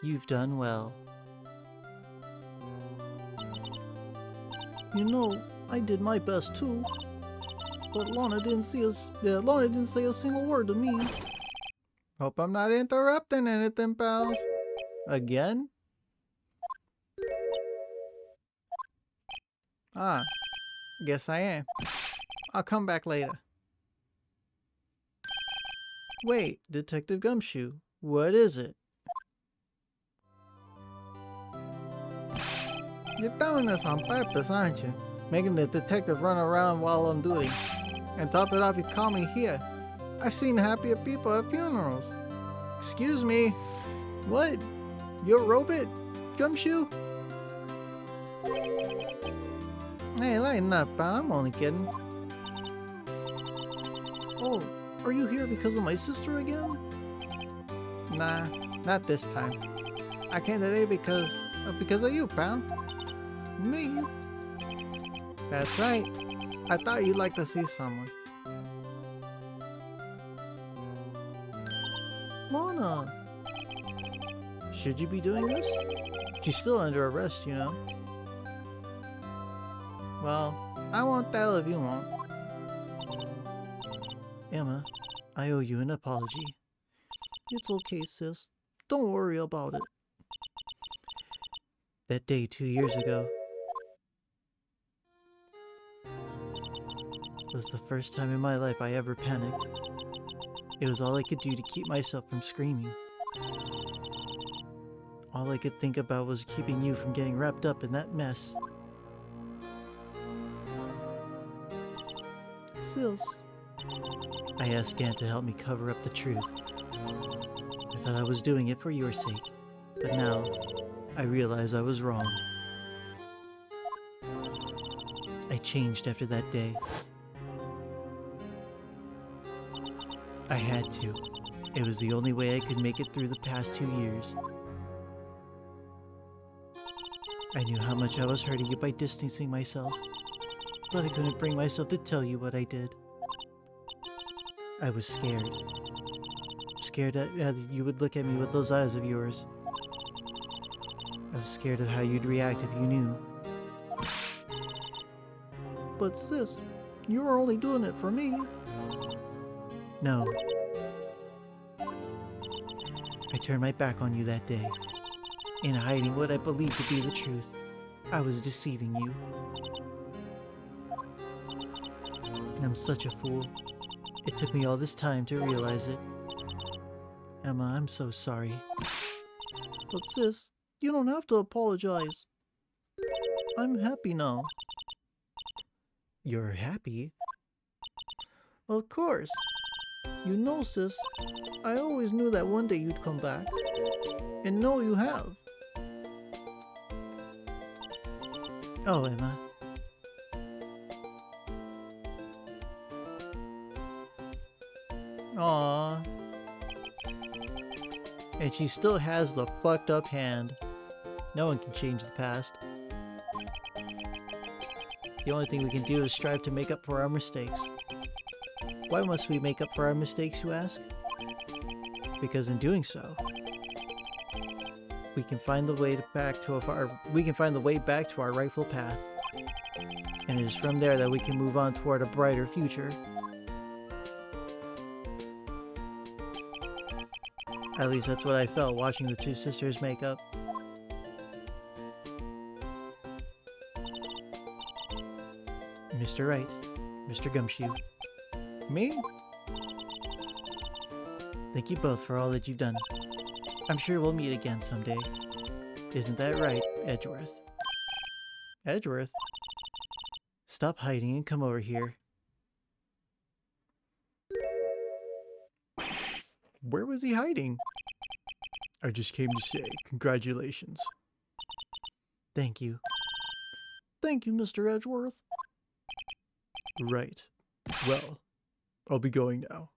You've done well. You know, I did my best too. But Lana didn't say a single word to me. Hope I'm not interrupting anything, pals. Again? Ah, guess I am. I'll come back later. Wait, Detective Gumshoe, what is it? You're doing this on purpose, aren't you? Making the detective run around while on duty. And top it off, you call me here. I've seen happier people at funerals. Excuse me. What? You're a robot, Gumshoe? Hey, lighten up, pal. I'm only kidding. Oh, are you here because of my sister again? Nah, not this time. I came today because of you, pal. Me? That's right. I thought you'd like to see someone. Lana! Should you be doing this? She's still under arrest, you know. Well, I won't tell if you won't. Emma, I owe you an apology. It's okay, sis. Don't worry about it. That day 2 years ago was the first time in my life I ever panicked. It was all I could do to keep myself from screaming. All I could think about was keeping you from getting wrapped up in that mess. Sis. I asked Gant to help me cover up the truth. I thought I was doing it for your sake, but now I realize I was wrong. I changed after that day. I had to. It was the only way I could make it through the past 2 years. I knew how much I was hurting you by distancing myself, but I couldn't bring myself to tell you what I did. I was scared. Scared that you would look at me with those eyes of yours. I was scared of how you'd react if you knew. But sis, you were only doing it for me. No. I turned my back on you that day. In hiding what I believed to be the truth, I was deceiving you. And I'm such a fool. It took me all this time to realize it. Emma, I'm so sorry. But sis, you don't have to apologize. I'm happy now. You're happy? Of course. You know, sis, I always knew that one day you'd come back. And no, you have. Oh, Emma. Aww. And she still has the fucked up hand. No one can change the past. The only thing we can do is strive to make up for our mistakes. Why must we make up for our mistakes, you ask? Because in doing so, we can find the way back to our rightful path. And it is from there that we can move on toward a brighter future. At least that's what I felt watching the two sisters make up. Mr. Wright, Mr. Gumshoe. Me? Thank you both for all that you've done. I'm sure we'll meet again someday. Isn't that right, Edgeworth? Edgeworth? Stop hiding and come over here. Where was he hiding? I just came to say congratulations. Thank you. Thank you, Mr. Edgeworth. Right. Well, I'll be going now.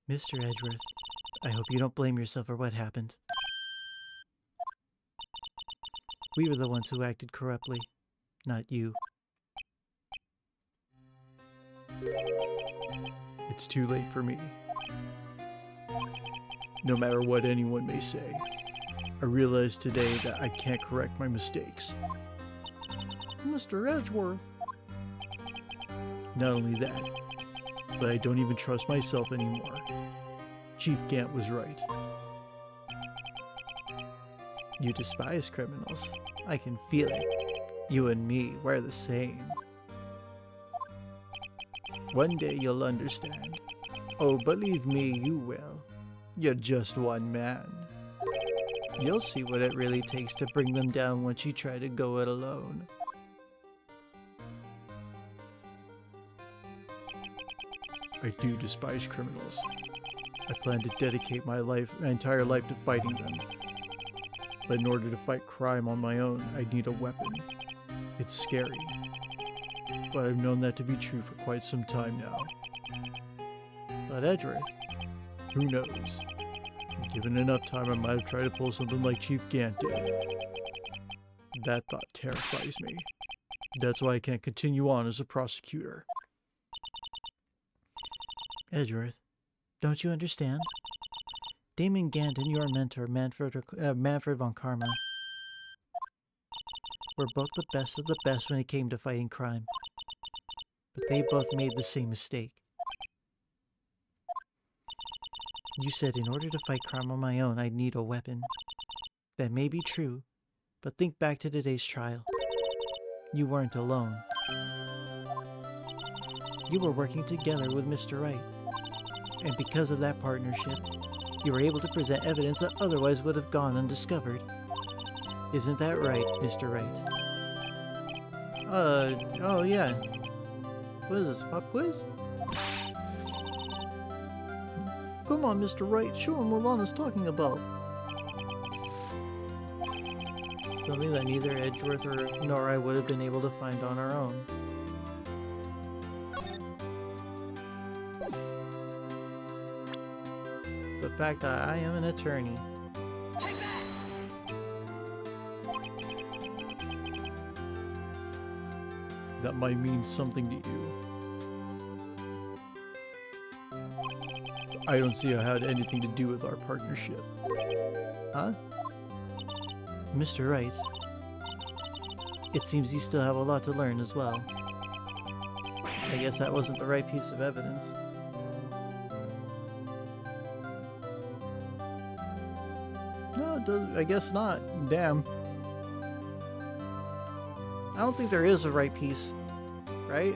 Mr. Edgeworth, I hope you don't blame yourself for what happened. We were the ones who acted corruptly, not you. It's too late for me. No matter what anyone may say, I realize today that I can't correct my mistakes. Mr. Edgeworth. Not only that, but I don't even trust myself anymore. Chief Gant was right. You despise criminals. I can feel it. You and me, we're the same. One day you'll understand. Oh, believe me, you will. You're just one man. You'll see what it really takes to bring them down once you try to go it alone. I do despise criminals. I plan to dedicate my entire life to fighting them. But in order to fight crime on my own, I need a weapon. It's scary, but I've known that to be true for quite some time now. But Edgeworth, who knows? Given enough time, I might have tried to pull something like Chief Gant did. That thought terrifies me. That's why I can't continue on as a prosecutor. Edgeworth, don't you understand? Damon Gant and your mentor, Manfred von Karma, were both the best of the best when it came to fighting crime. But they both made the same mistake. You said in order to fight crime on my own, I'd need a weapon. That may be true, but think back to today's trial. You weren't alone. You were working together with Mr. Wright. And because of that partnership, you were able to present evidence that otherwise would have gone undiscovered. Isn't that right, Mr. Wright? Oh yeah. What is this, pop quiz? Come on, Mr. Wright, show him what Lana's talking about. Something that neither Edgeworth nor I would have been able to find on our own. It's the fact that I am an attorney. That might mean something to you. I don't see how it had anything to do with our partnership. Huh? Mr. Wright, it seems you still have a lot to learn as well. I guess that wasn't the right piece of evidence. No, it does, I guess not. Damn. I don't think there is a right piece, right?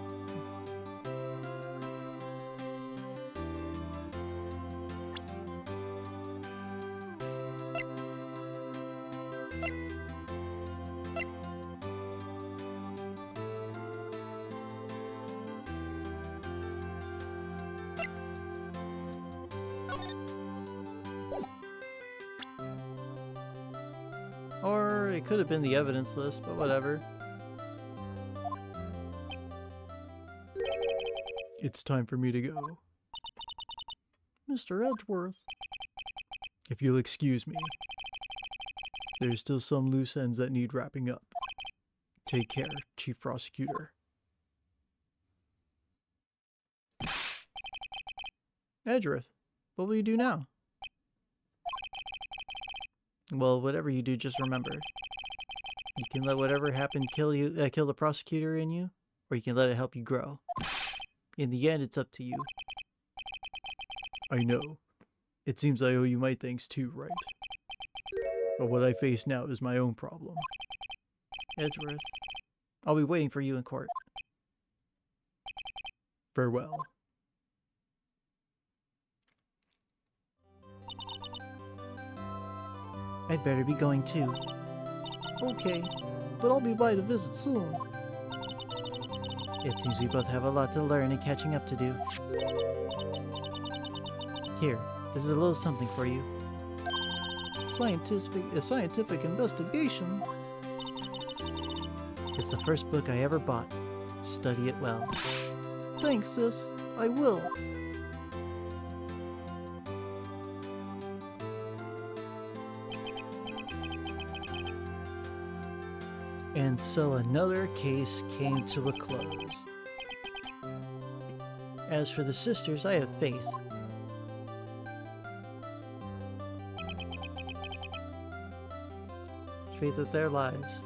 Or it could have been the evidence list, but whatever. It's time for me to go. Mr. Edgeworth. If you'll excuse me, there's still some loose ends that need wrapping up. Take care, Chief Prosecutor. Edgeworth, what will you do now? Well, whatever you do, just remember. You can let whatever happened kill the prosecutor in you, or you can let it help you grow. In the end, it's up to you. I know. It seems I owe you my thanks too, Wright. But what I face now is my own problem. Edgeworth, I'll be waiting for you in court. Farewell. I'd better be going too. Okay, but I'll be by to visit soon. It seems we both have a lot to learn and catching up to do. Here, this is a little something for you. A scientific investigation. It's the first book I ever bought. Study it well. Thanks, sis. I will. And so another case came to a close. As for the sisters, I have faith. Faith that their lives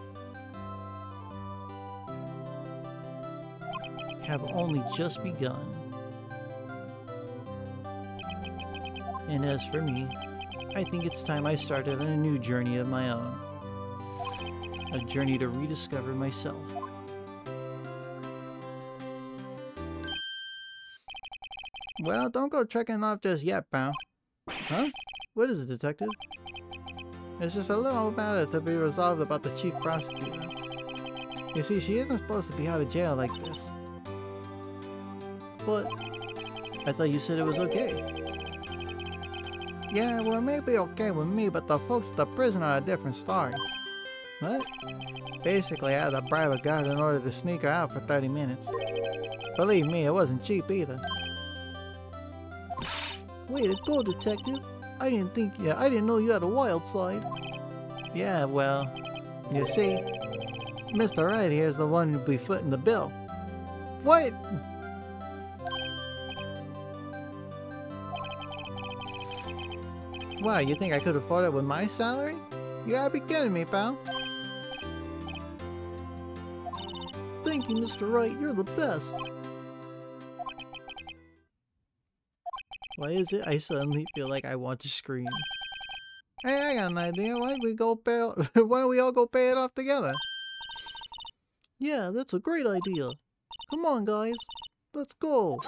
have only just begun. And as for me, I think it's time I started on a new journey of my own. A journey to rediscover myself. Well, don't go trekking off just yet, pal. Huh? What is it, detective? It's just a little matter to be resolved about the chief prosecutor. You see, she isn't supposed to be out of jail like this. But I thought you said it was okay. Yeah, well, it may be okay with me, but the folks at the prison are a different story. What? Basically, I had to bribe a guard in order to sneak her out for 30 minutes. Believe me, it wasn't cheap either. Way to go, detective. I didn't know you had a wild side. Yeah, well, you see, Mr. Wright here is the one who'd be footing the bill. What? Wow, you think I could afford it with my salary? You gotta be kidding me, pal. Thank you, Mr. Wright. You're the best. Why is it I suddenly feel like I want to scream? Hey, I got an idea. Why don't we all go pay it off together? Yeah, that's a great idea. Come on, guys. Let's go.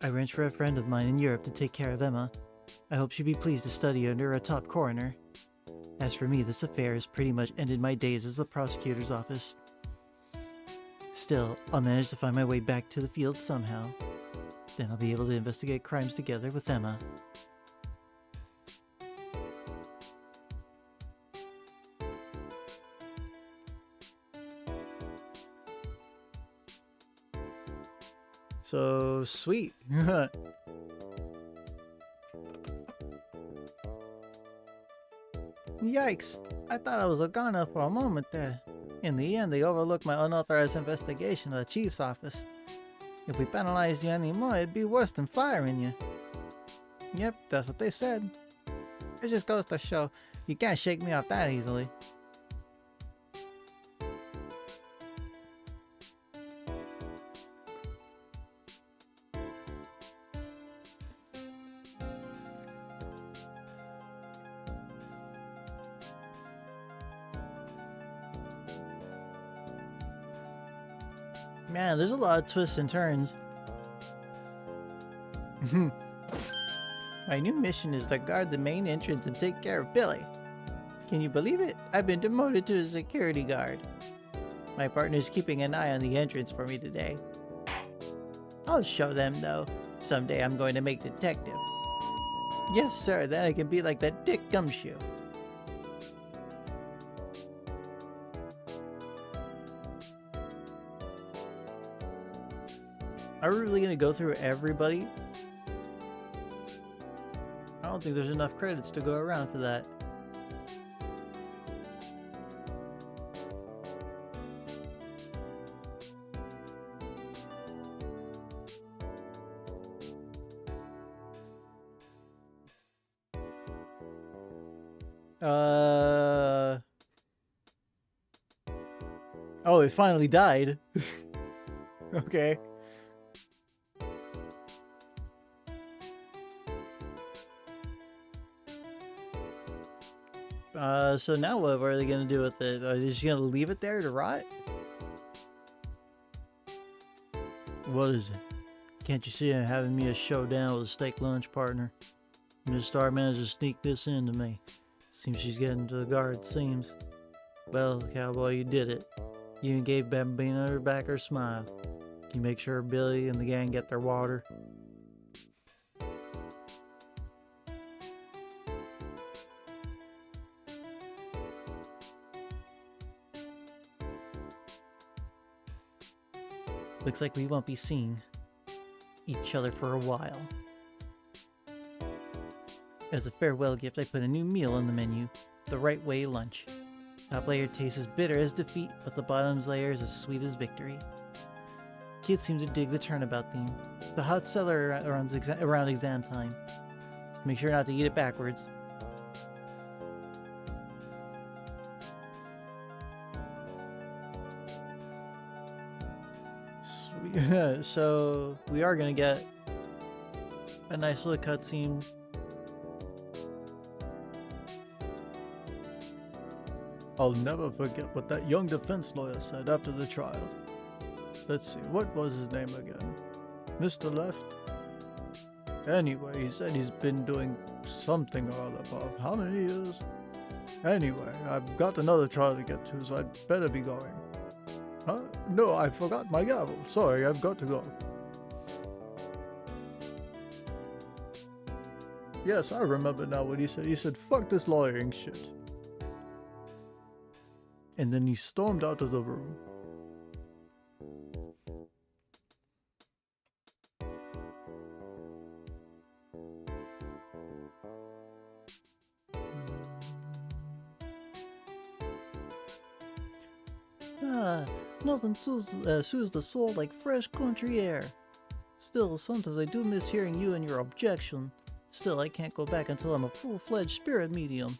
I arranged for a friend of mine in Europe to take care of Emma. I hope she'd be pleased to study under a top coroner. As for me, this affair has pretty much ended my days as the prosecutor's office. Still, I'll manage to find my way back to the field somehow. Then I'll be able to investigate crimes together with Emma. So sweet. Yikes! I thought I was a goner for a moment there. In the end, they overlooked my unauthorized investigation of the chief's office. If we penalized you anymore, it'd be worse than firing you. Yep, that's what they said. It just goes to show, you can't shake me off that easily. Man, there's a lot of twists and turns. My new mission is to guard the main entrance and take care of Billy. Can you believe it? I've been demoted to a security guard. My partner's keeping an eye on the entrance for me today. I'll show them though. Someday I'm going to make detective. Yes, sir, then I can be like that Dick Gumshoe. Are we really gonna go through everybody? I don't think there's enough credits to go around for that. Oh, it finally died. Okay. So now what are they gonna do with it? Are they just gonna leave it there to rot? What is it? Can't you see I'm having me a showdown with a steak lunch partner? Miss Star managed to sneak this into me. Seems she's getting to the guard, seems. Well, cowboy, you did it. You even gave Bambina her back her smile. Can you make sure Billy and the gang get their water? Looks like we won't be seeing each other for a while. As a farewell gift, I put a new meal on the menu, the Right Way lunch. Top layer tastes as bitter as defeat, but the bottom's layer is as sweet as victory. Kids seem to dig the turnabout theme. The hot cellar around exam time. Just make sure not to eat it backwards. Sweet. So we are gonna get a nice little cutscene. I'll never forget what that young defense lawyer said after the trial. Let's see, what was his name again? Mr. Left? Anyway, he said he's been doing something or other for how many years? Anyway, I've got another trial to get to, so I'd better be going. Huh? No, I forgot my gavel. Sorry, I've got to go. Yes, I remember now what he said. He said, fuck this lawyering shit. And then he stormed out of the room. Ah, nothing soothes the soul like fresh country air. Still, sometimes I do miss hearing you and your objection. Still, I can't go back until I'm a full-fledged spirit medium.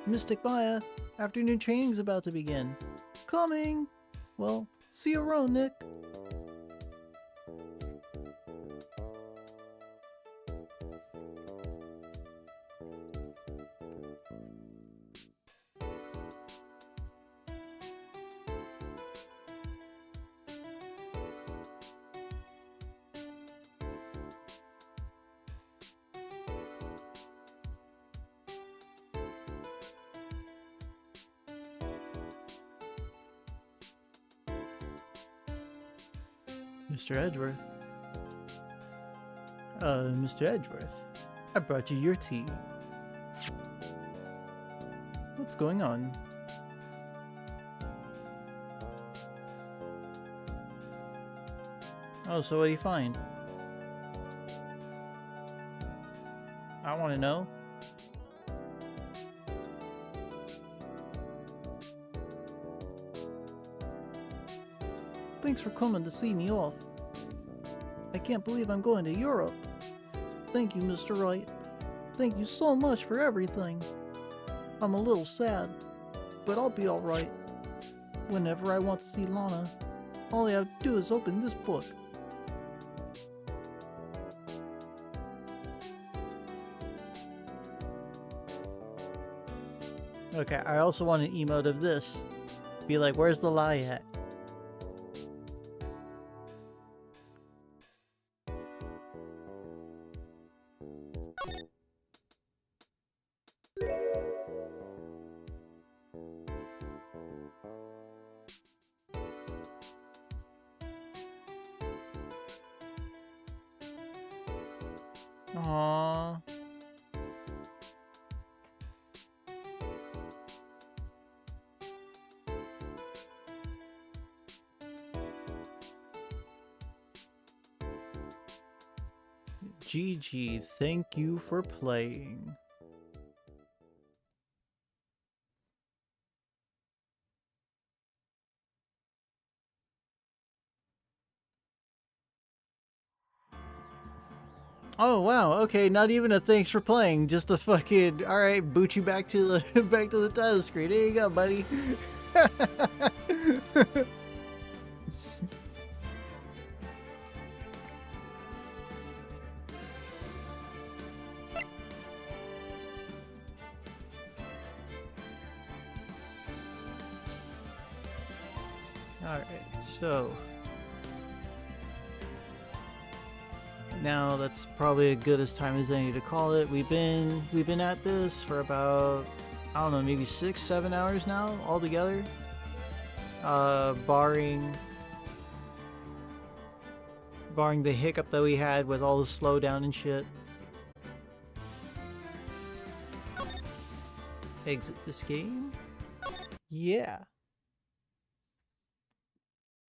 Mystic Maya, afternoon training's about to begin. Coming! Well, see you around, Nick. Mr. Edgeworth. Mr. Edgeworth, I brought you your tea. What's going on? Oh, so what do you find? I want to know. Thanks for coming to see me off. I can't believe I'm going to Europe. Thank you, Mr. Wright. Thank you so much for everything. I'm a little sad, but I'll be alright. Whenever I want to see Lana, all I have to do is open this book. Okay, I also want an emote of this. Be like, where's the lie at? Aww. GG, thank you for playing. Oh wow, okay, not even a thanks for playing, just a fucking alright, boot you back to the back to the title screen. There you go, buddy. Alright, so now that's probably as good as time as any to call it. We've been at this for about, I don't know, maybe 6-7 hours now altogether. Barring the hiccup that we had with all the slowdown and shit. Exit this game. Yeah.